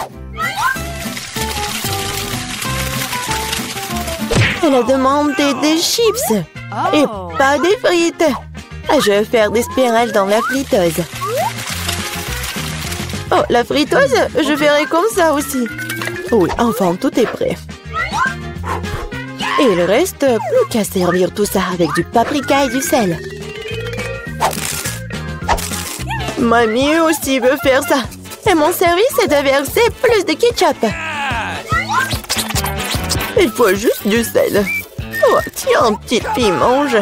Elle a demandé des chips et pas des frites. Je vais faire des spirales dans la friteuse. Oh, la friteuse, je ferai comme ça aussi. Oui, enfin, tout est prêt. Et il reste plus qu'à servir tout ça avec du paprika et du sel. Mamie aussi veut faire ça. Et mon service est de verser plus de ketchup. Il faut juste du sel. Oh, tiens, petite fille, mange.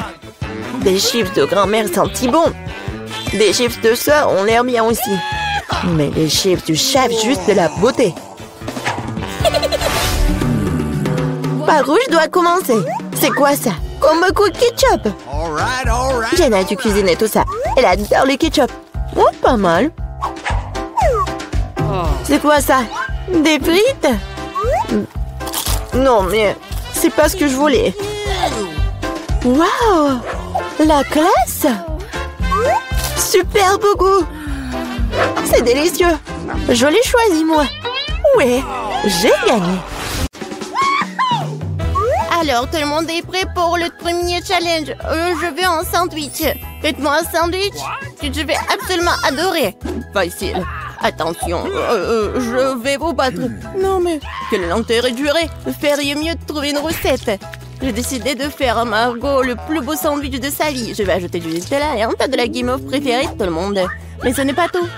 Des chips de grand-mère sentent si bon. Des chips de soeur ont l'air bien aussi. Mais les chips du chef, juste de la beauté. Par où je dois commencer? C'est quoi ça? Comme un coup de ketchup. All right. Jenna a dû cuisiner tout ça. Elle adore le ketchup. Oh, pas mal. C'est quoi ça? Des frites? Non, mais c'est pas ce que je voulais. Waouh! La classe! Super beau goût! C'est délicieux! Je l'ai choisi, moi! Ouais, j'ai gagné! Alors, tout le monde est prêt pour le premier challenge. Je veux un sandwich. Faites-moi un sandwich que je vais absolument adorer. Facile. Attention, je vais vous battre. Non, mais quel est l'intérêt de jurer? Feriez mieux de trouver une recette. J'ai décidé de faire à Margot le plus beau sandwich de sa vie. Je vais ajouter du Nutella et un tas de la guimauve préférée de tout le monde. Mais ce n'est pas tout.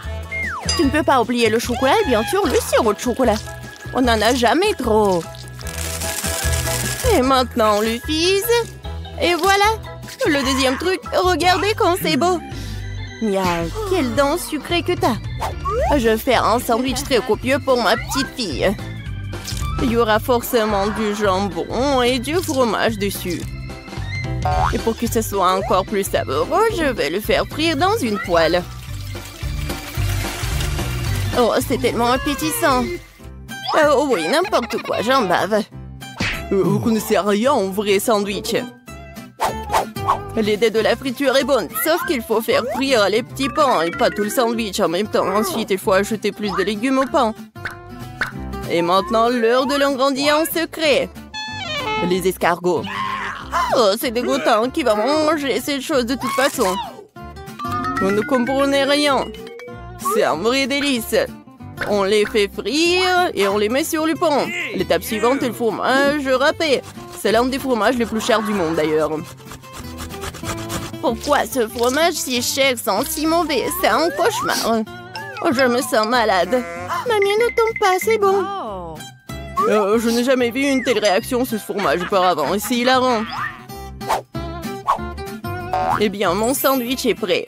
Tu ne peux pas oublier le chocolat et bien sûr le sirop de chocolat. On n'en a jamais trop. Et maintenant, on le fise. Et voilà. Le deuxième truc, regardez comme c'est beau. Mia, quelle dent sucrée que t'as. Je vais faire un sandwich très copieux pour ma petite fille. Il y aura forcément du jambon et du fromage dessus. Et pour que ce soit encore plus savoureux, je vais le faire frire dans une poêle. Oh, c'est tellement appétissant. Oh oui, n'importe quoi, j'en bave. Vous connaissez rien en vrai sandwich. L'idée de la friture est bonne, sauf qu'il faut faire frire les petits pains et pas tout le sandwich en même temps. Ensuite, il faut ajouter plus de légumes au pain. Et maintenant, l'heure de l'ingrédient secret. Les escargots. Oh, c'est dégoûtant. Qui va manger cette chose de toute façon? Vous ne comprenez rien. C'est un vrai délice. On les fait frire et on les met sur le pain. L'étape suivante est le fromage râpé. C'est l'un des fromages les plus chers du monde d'ailleurs. Pourquoi ce fromage si cher sent si mauvais? C'est un cauchemar. Oh, je me sens malade. Mamie, ne tombe pas, c'est bon. Je n'ai jamais vu une telle réaction sur ce fromage auparavant. C'est hilarant. Eh bien, mon sandwich est prêt.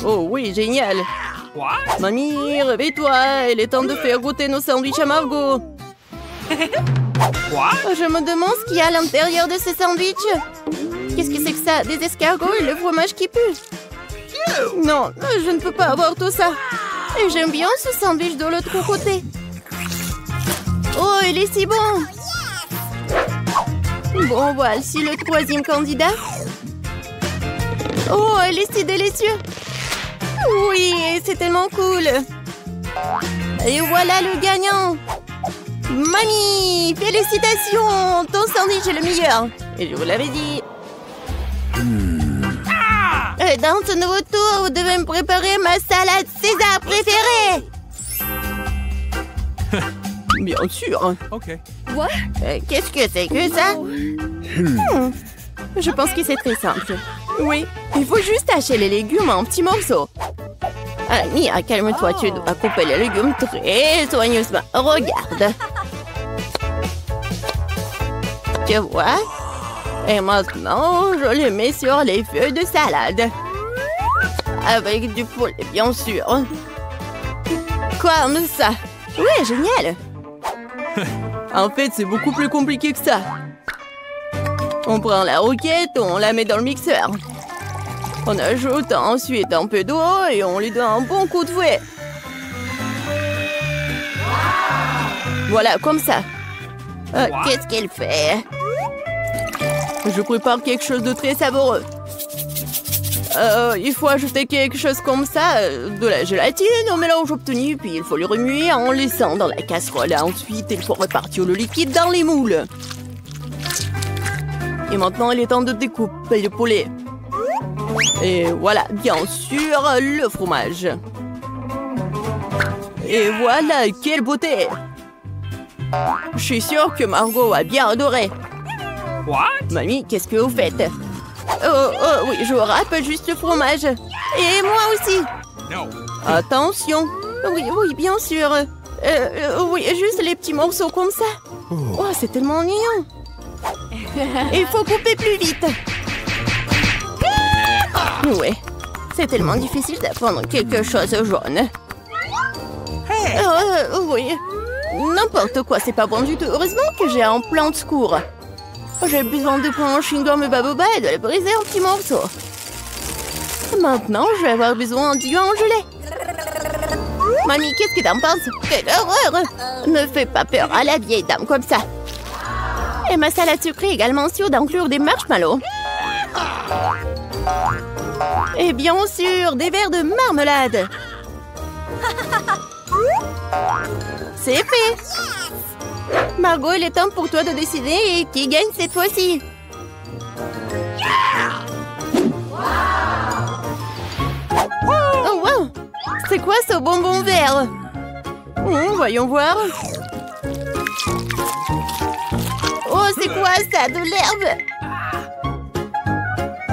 Oh oui, génial. Mamie, réveille-toi. Il est temps de faire goûter nos sandwichs à Margot. Je me demande ce qu'il y a à l'intérieur de ce sandwich. Qu'est-ce que c'est que ça? Des escargots et le fromage qui pue? Non, je ne peux pas avoir tout ça. Et j'aime bien ce sandwich de l'autre côté. Oh, il est si bon. Bon, voici le troisième candidat. Oh, il est si délicieux. Oui, c'est tellement cool. Et voilà le gagnant. Mamie, félicitations. Ton sandwich est le meilleur. Et je vous l'avais dit. Dans ce nouveau tour, vous devez me préparer ma salade César préférée. Bien sûr. OK. Qu'est-ce que c'est que ça? Je pense que c'est très simple. Oui, il faut juste hacher les légumes en petits morceaux. Mia, calme-toi, tu dois couper les légumes très soigneusement. Regarde. Tu vois? Et maintenant, je les mets sur les feuilles de salade. Avec du poulet, bien sûr. Comme ça. Oui, génial. En fait, c'est beaucoup plus compliqué que ça. On prend la roquette, on la met dans le mixeur. On ajoute ensuite un peu d'eau et on lui donne un bon coup de fouet. Voilà, comme ça. Qu'est-ce qu'elle fait? Je prépare quelque chose de très savoureux. Il faut ajouter quelque chose comme ça, de la gélatine au mélange obtenu, puis il faut le remuer en laissant dans la casserole. Ensuite, il faut répartir le liquide dans les moules. Et maintenant, il est temps de découper le poulet. Et voilà, bien sûr, le fromage. Et voilà, quelle beauté! Je suis sûre que Margot a bien adoré. Mamie, qu'est-ce que vous faites? Oui, je râpe juste le fromage. Et moi aussi. Attention. Oui, bien sûr. Oui, juste les petits morceaux comme ça. Oh, c'est tellement mignon. Il faut couper plus vite. Oui, c'est tellement difficile d'apprendre quelque chose jaune. Oui. n'importe quoi, c'est pas bon du tout. Heureusement que j'ai un plan de secours. J'ai besoin de prendre un chewing-gum baboba et de le briser en petits morceaux. Maintenant, je vais avoir besoin du en gelée. Mamie, qu'est-ce que t'en penses? Quelle horreur! Ne fais pas peur à la vieille dame comme ça. Et ma salade sucrée également sûre d'inclure des marshmallows. Et bien sûr, des verres de marmelade. C'est fait. Margot, il est temps pour toi de décider qui gagne cette fois-ci. Oh wow! C'est quoi ce bonbon vert? Voyons voir. Oh, c'est quoi ça? De l'herbe?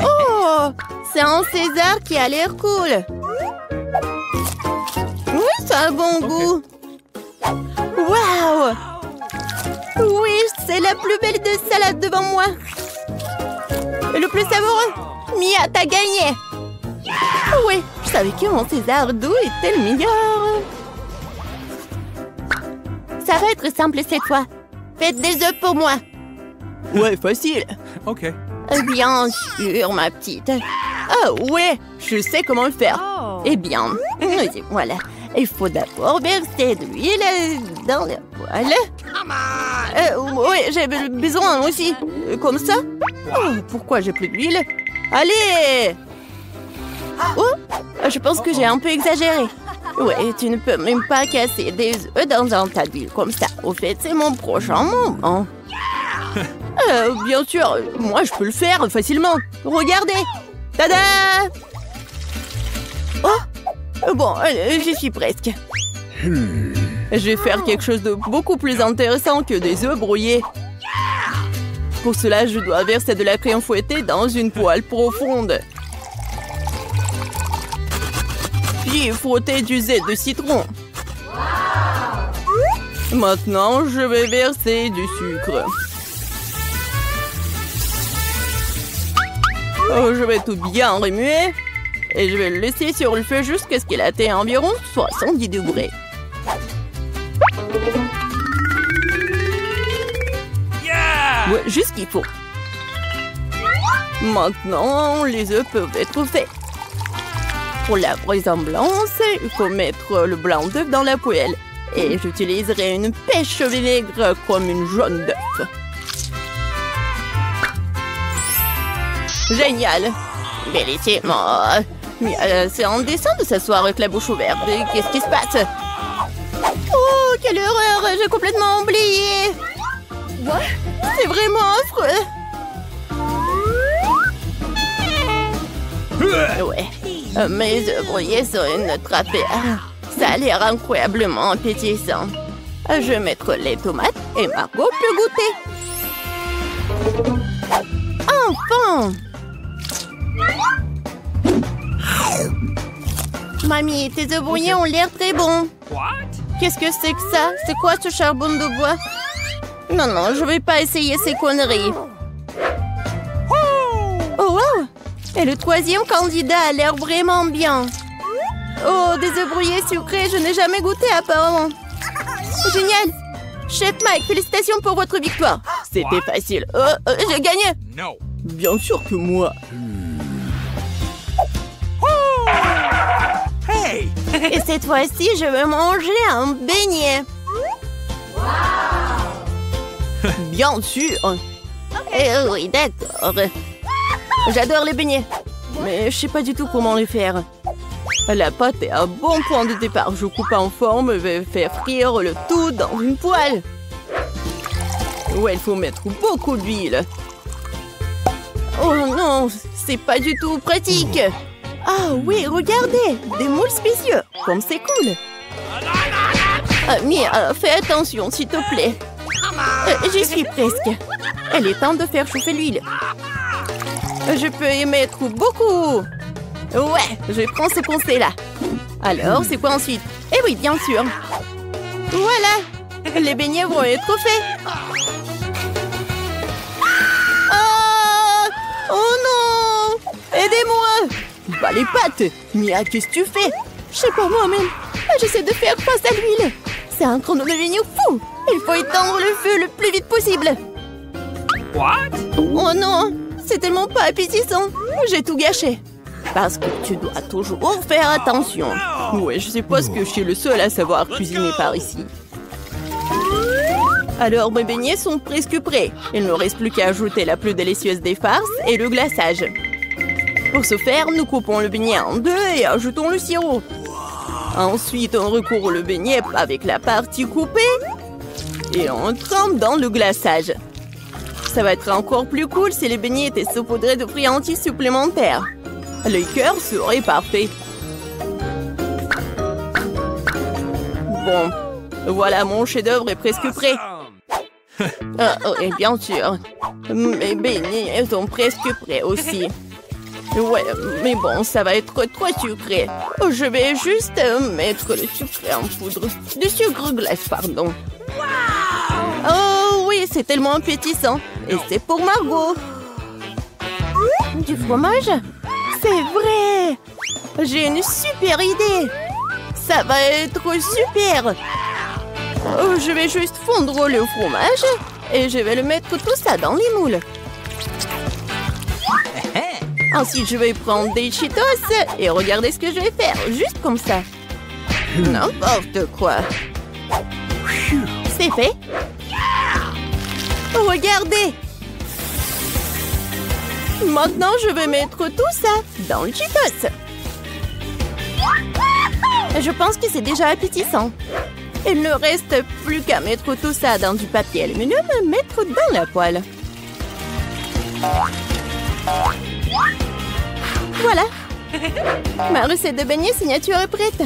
Oh, c'est un César qui a l'air cool. Oui, ça a un bon goût. Waouh! Oui, c'est la plus belle de salade devant moi. Et le plus savoureux. Mia, t'as gagné. Oui, je savais que mon César doux était le meilleur. Ça va être simple cette fois. Faites des œufs pour moi. Ouais, facile. OK. Bien sûr, ma petite. Ah ouais, je sais comment le faire. Eh bien, voilà. Il faut d'abord verser de l'huile dans la poêle. Oui, j'ai besoin aussi. Comme ça. Oh, pourquoi j'ai plus d'huile? Allez! Oh, je pense que j'ai un peu exagéré. Ouais, tu ne peux même pas casser des œufs dans un tas d'huile comme ça. Au fait, c'est mon prochain moment. Bien sûr, moi je peux le faire facilement. Regardez! Tada! Oh! Bon, j'y suis presque. Je vais faire quelque chose de beaucoup plus intéressant que des œufs brouillés. Pour cela, je dois verser de la crème fouettée dans une poêle profonde. Puis frotter du zeste de citron. Maintenant, je vais verser du sucre. Oh, je vais tout bien remuer. Et je vais le laisser sur le feu jusqu'à ce qu'il atteigne environ 70 degrés. Ouais, juste ce qu'il faut. Maintenant, les œufs peuvent être faits. Pour la vraisemblance, il faut mettre le blanc d'œuf dans la poêle. Et j'utiliserai une pêche au vinaigre comme une jaune d'œuf. Génial! Bellissimo! C'est indécent de s'asseoir avec la bouche ouverte. Qu'est-ce qui se passe? Oh, quelle horreur! J'ai complètement oublié! C'est vraiment affreux! Ouais, mes œufs brouillés sont une trapère. Ça a l'air incroyablement appétissant. Je vais mettre les tomates et Margot peut goûter. Enfin! Mamie, tes œufs brouillés ont l'air très bons. Qu'est-ce que c'est que ça? C'est quoi ce charbon de bois? Non, non, je vais pas essayer ces conneries. Oh, wow! Et le troisième candidat a l'air vraiment bien. Oh, des œufs brouillés sucrés, je n'ai jamais goûté apparemment. Génial! Chef Mike, félicitations pour votre victoire. C'était facile. J'ai gagné. Bien sûr que moi. Et cette fois-ci, je vais manger un beignet. Bien sûr. Oui, d'accord. J'adore les beignets. Mais je sais pas du tout comment les faire. La pâte est à bon point de départ. Je coupe en forme et vais faire frire le tout dans une poêle. Ouais, il faut mettre beaucoup d'huile. Oh non, c'est pas du tout pratique. Ah oui, regardez, des moules spécieux. Comme c'est cool. Mia, fais attention, s'il te plaît. J'y suis presque. Elle est temps de faire chauffer l'huile. Je peux y mettre beaucoup. Ouais, je prends ce conseil-là. Alors, c'est quoi ensuite? Eh oui, bien sûr. Voilà, les beignets vont être faits. Ah! Oh non! Aidez-moi! Bah les pattes! Mia, qu'est-ce que tu fais? Je sais pas moi-même. J'essaie de faire face à l'huile. C'est un chronomètre fou! Il faut éteindre le feu le plus vite possible! What? Oh non! C'est tellement pas appétissant! J'ai tout gâché! Parce que tu dois toujours faire attention! Ouais, je suppose que je suis le seul à savoir cuisiner par ici. Alors, mes beignets sont presque prêts. Il ne reste plus qu'à ajouter la plus délicieuse des farces et le glaçage. Pour ce faire, nous coupons le beignet en deux et ajoutons le sirop. Ensuite, on recouvre le beignet avec la partie coupée et on trempe dans le glaçage. Ça va être encore plus cool si les beignets étaient saupoudrés de friandises supplémentaires. Le cœur serait parfait. Bon, voilà, mon chef-d'œuvre est presque prêt. Et bien sûr, mes beignets sont presque prêts aussi. Ouais, mais bon, ça va être trop sucré. Je vais juste mettre le sucre en poudre. Du sucre glace, pardon. Oh oui, c'est tellement appétissant. Et c'est pour Margot. Du fromage? C'est vrai! J'ai une super idée! Ça va être super! Je vais juste fondre le fromage et je vais le mettre tout ça dans les moules. Ensuite, je vais prendre des Cheetos et regardez ce que je vais faire, juste comme ça. N'importe quoi. C'est fait. Regardez. Maintenant, je vais mettre tout ça dans le Cheetos. Je pense que c'est déjà appétissant. Il ne reste plus qu'à mettre tout ça dans du papier aluminium et mettre dans la poêle. Voilà. Ma recette de beignets signature est prête.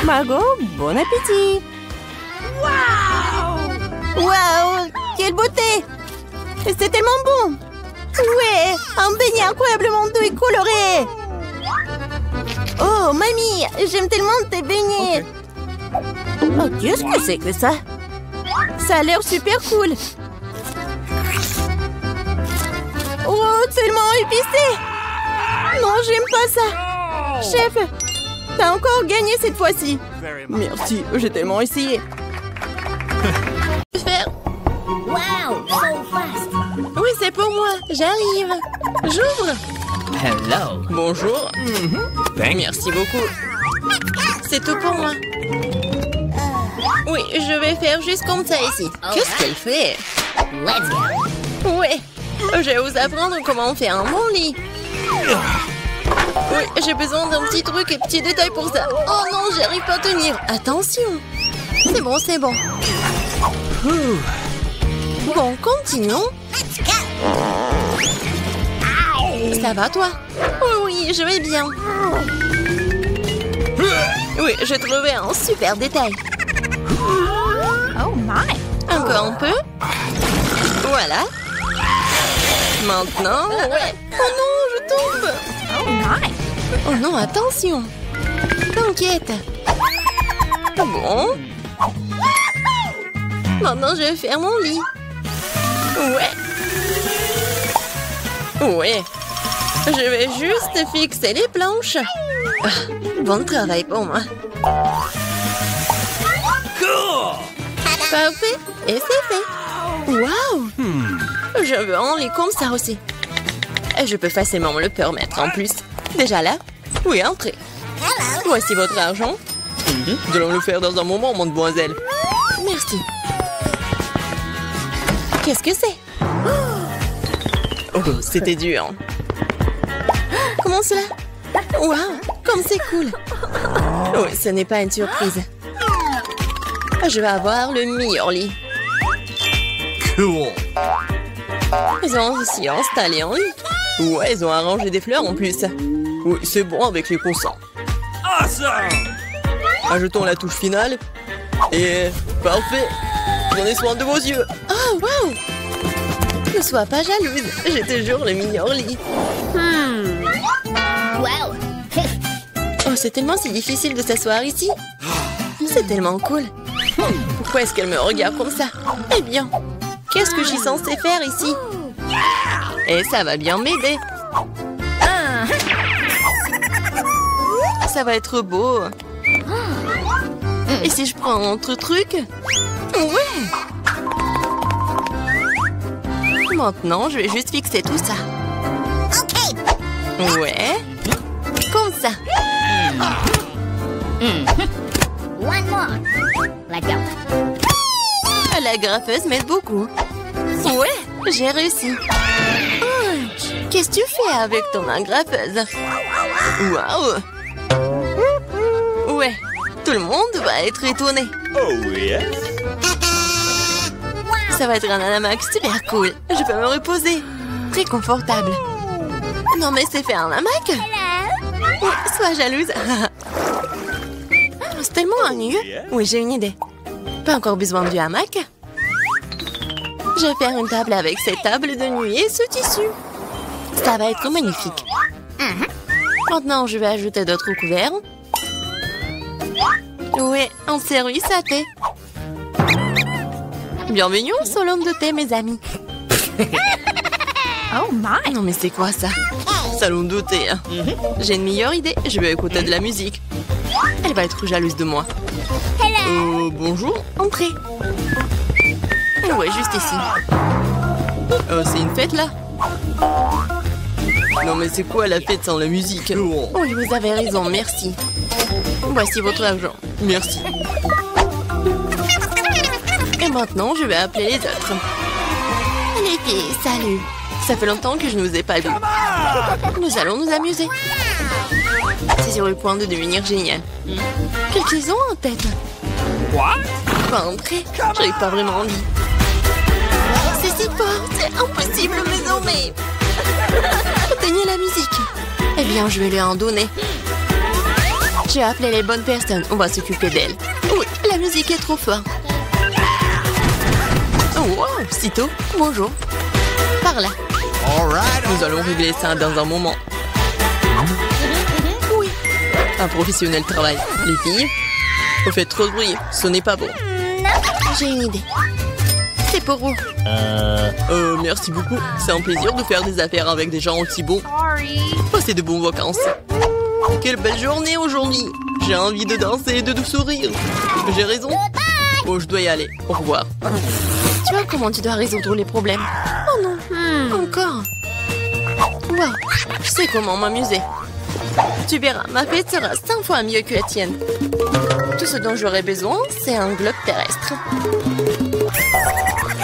Margot, bon appétit. Waouh, quelle beauté! C'est tellement bon! Ouais, un beignet incroyablement doux et coloré! Oh, mamie, j'aime tellement tes beignets! Oh, qu'est-ce que c'est que ça? Ça a l'air super cool! Oh, tellement épicé! Non, j'aime pas ça! Chef, t'as encore gagné cette fois-ci! Merci, j'ai tellement essayé! Wow, so fast. Oui, c'est pour moi. J'arrive. J'ouvre. Hello. Bonjour. Merci beaucoup. C'est tout pour moi. Oui, je vais faire juste comme ça ici. Qu'est-ce qu'elle fait? Let's go. Oui, je vais vous apprendre comment faire un bon lit. Oui, j'ai besoin d'un petit truc et petit détail pour ça. Oh non, j'arrive pas à tenir. Attention. C'est bon, c'est bon. Bon, continuons. Ça va, toi? Oh oui, je vais bien. Oui, j'ai trouvé un super détail. Oh my! Encore un peu. Voilà. Maintenant, ouais. Oh non, je tombe. Oh my! Oh non, attention. T'inquiète. Bon. Maintenant, je vais faire mon lit. Ouais. Je vais juste fixer les planches. Ah, bon travail pour moi. Parfait. Et c'est fait. Waouh. Je veux un lit comme ça aussi. Et je peux facilement me le permettre en plus. Déjà là? Oui, entrez. Voici votre argent. Nous allons le faire dans un moment, mademoiselle. Merci. Qu'est-ce que c'est? Oh, c'était dur. Comment cela? Waouh, comme c'est cool. Oui, ce n'est pas une surprise. Je vais avoir le meilleur lit. Cool. Ils ont aussi installé un lit. Ouais, ils ont arrangé des fleurs en plus. Oui, c'est bon avec les coussins. Awesome. Ajoutons la touche finale. Et parfait. Prenez soin de vos yeux. Oh, waouh. Ne sois pas jalouse. J'ai toujours le meilleur lit. Wow! Oh, c'est tellement si difficile de s'asseoir ici. C'est tellement cool. Pourquoi est-ce qu'elle me regarde comme ça? Eh bien, qu'est-ce que je suis censée faire ici? Et ça va bien m'aider. ça va être beau. Et si je prends un autre truc? Ouais! Maintenant, je vais juste fixer tout ça. Ouais. Comme ça. One more. Let go. La graffeuse m'aide beaucoup. Ouais, j'ai réussi. Oh, qu'est-ce que tu fais avec ton agrafeuse? Waouh! Ouais, tout le monde va être étonné. Oh yes. Ça va être un hamac super cool. Je peux me reposer. Très confortable. Non mais c'est faire un hamac? Oui, sois jalouse. C'est tellement ennuyeux. Oui, j'ai une idée. Pas encore besoin du hamac. Je vais faire une table avec cette table de nuit et ce tissu. Ça va être magnifique. Maintenant, je vais ajouter d'autres couverts. Oui, un service à thé. Bienvenue au salon de thé, mes amis. Oh my. Non mais c'est quoi ça? Salon de thé. Hein. J'ai une meilleure idée. Je vais écouter de la musique. Elle va être jalouse de moi. Bonjour, entrez. Ouais, juste ici. C'est une fête là? Non mais c'est quoi la fête sans la musique? Oui, vous avez raison, merci. Voici votre argent. Merci. Et maintenant, je vais appeler les autres. Les filles, salut. Ça fait longtemps que je ne vous ai pas vus. Nous allons nous amuser. C'est sur le point de devenir génial. Qu'est-ce qu'ils ont en tête? What? Pas entrer. J'avais pas vraiment envie. C'est si fort, c'est impossible, mais non, mais... Éteignez la musique. Eh bien, je vais lui en donner. J'ai appelé les bonnes personnes. On va s'occuper d'elles. Oui, la musique est trop forte. Oh, wow, sitôt. Bonjour. Par là. Nous allons régler ça dans un moment. Oui. Un professionnel travaille. Les filles, vous faites trop de bruit. Ce n'est pas bon. J'ai une idée. C'est pour vous. Merci beaucoup. C'est un plaisir de faire des affaires avec des gens aussi bons. Passez de bonnes vacances. Quelle belle journée aujourd'hui. J'ai envie de danser et de sourire. J'ai raison. Oh, je dois y aller. Au revoir. Tu vois comment tu dois résoudre les problèmes? Oh non. Encore. Wow. Je sais comment m'amuser. Tu verras, ma fête sera 5 fois mieux que la tienne. Tout ce dont j'aurai besoin, c'est un globe terrestre.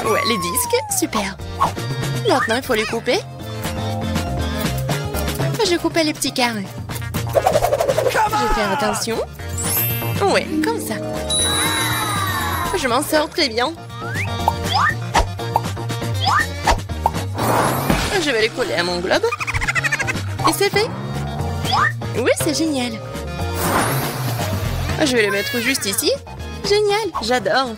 Ouais, les disques, super. Maintenant, il faut les couper. Je coupais les petits carrés. Je vais faire attention. Ouais, comme ça. Je m'en sors très bien. Je vais les coller à mon globe. Et c'est fait. Oui, c'est génial. Je vais les mettre juste ici. Génial, j'adore.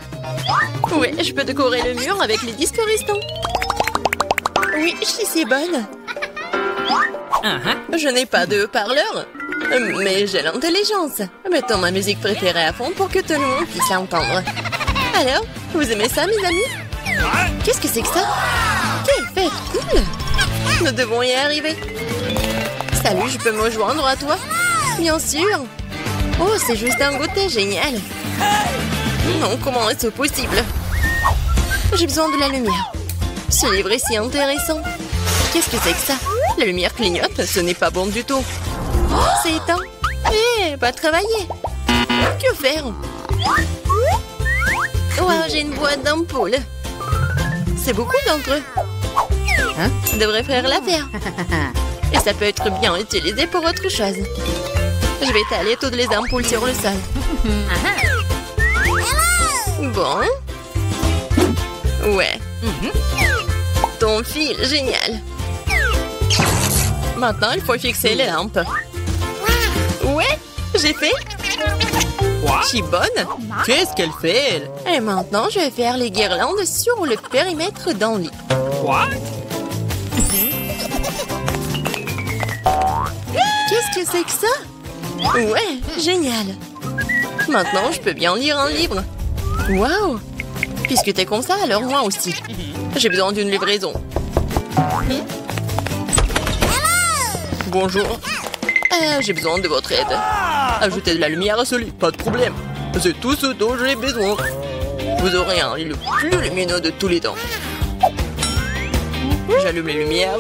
Oui, je peux décorer le mur avec les disques restants. Oui, je suis si bonne. Je n'ai pas de haut-parleur, mais j'ai l'intelligence. Mettons ma musique préférée à fond pour que tout le monde puisse l'entendre. Alors, vous aimez ça, mes amis? Qu'est-ce que c'est que ça? Quelle fête cool! Nous devons y arriver. Salut, je peux me joindre à toi? Bien sûr. Oh, c'est juste un goûter génial. Non, comment est-ce possible? J'ai besoin de la lumière. Ce livre est si intéressant. Qu'est-ce que c'est que ça? La lumière clignote, ce n'est pas bon du tout. Oh, c'est éteint. Eh, pas travailler. Que faire? Wow, j'ai une boîte d'ampoules. C'est beaucoup d'entre eux. Ça devrait faire l'affaire. Et ça peut être bien utilisé pour autre chose. Je vais étaler toutes les ampoules sur le sol. Bon. Ouais. Ton fil, génial. Maintenant, il faut fixer les lampes. Ouais, j'ai fait. Je suis bonne. Qu'est-ce qu'elle fait, elle? Et maintenant, je vais faire les guirlandes sur le périmètre d'un lit. What? Qu'est-ce que c'est que ça? Ouais, génial. Maintenant, je peux bien lire un livre. Waouh! Puisque t'es comme ça, alors moi aussi. J'ai besoin d'une livraison. Bonjour. J'ai besoin de votre aide. Ajoutez de la lumière à ce lit, pas de problème. C'est tout ce dont j'ai besoin. Vous aurez un lit le plus lumineux de tous les temps. J'allume les lumières.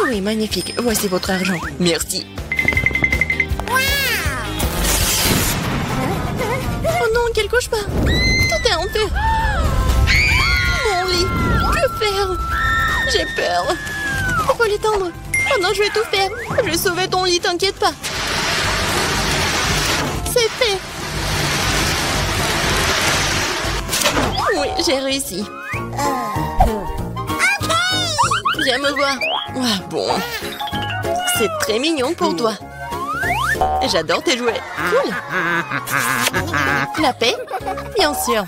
Oui, magnifique. Voici votre argent. Merci. Oh non, quel cauchemar. Tout est en feu. Mon lit. Que faire? J'ai peur. Il faut l'étendre. Oh non, je vais tout faire. Je vais sauver ton lit, t'inquiète pas. C'est fait. Oui, j'ai réussi. Viens me voir. Ah, bon. C'est très mignon pour toi. J'adore tes jouets. Cool. La paix? Bien sûr.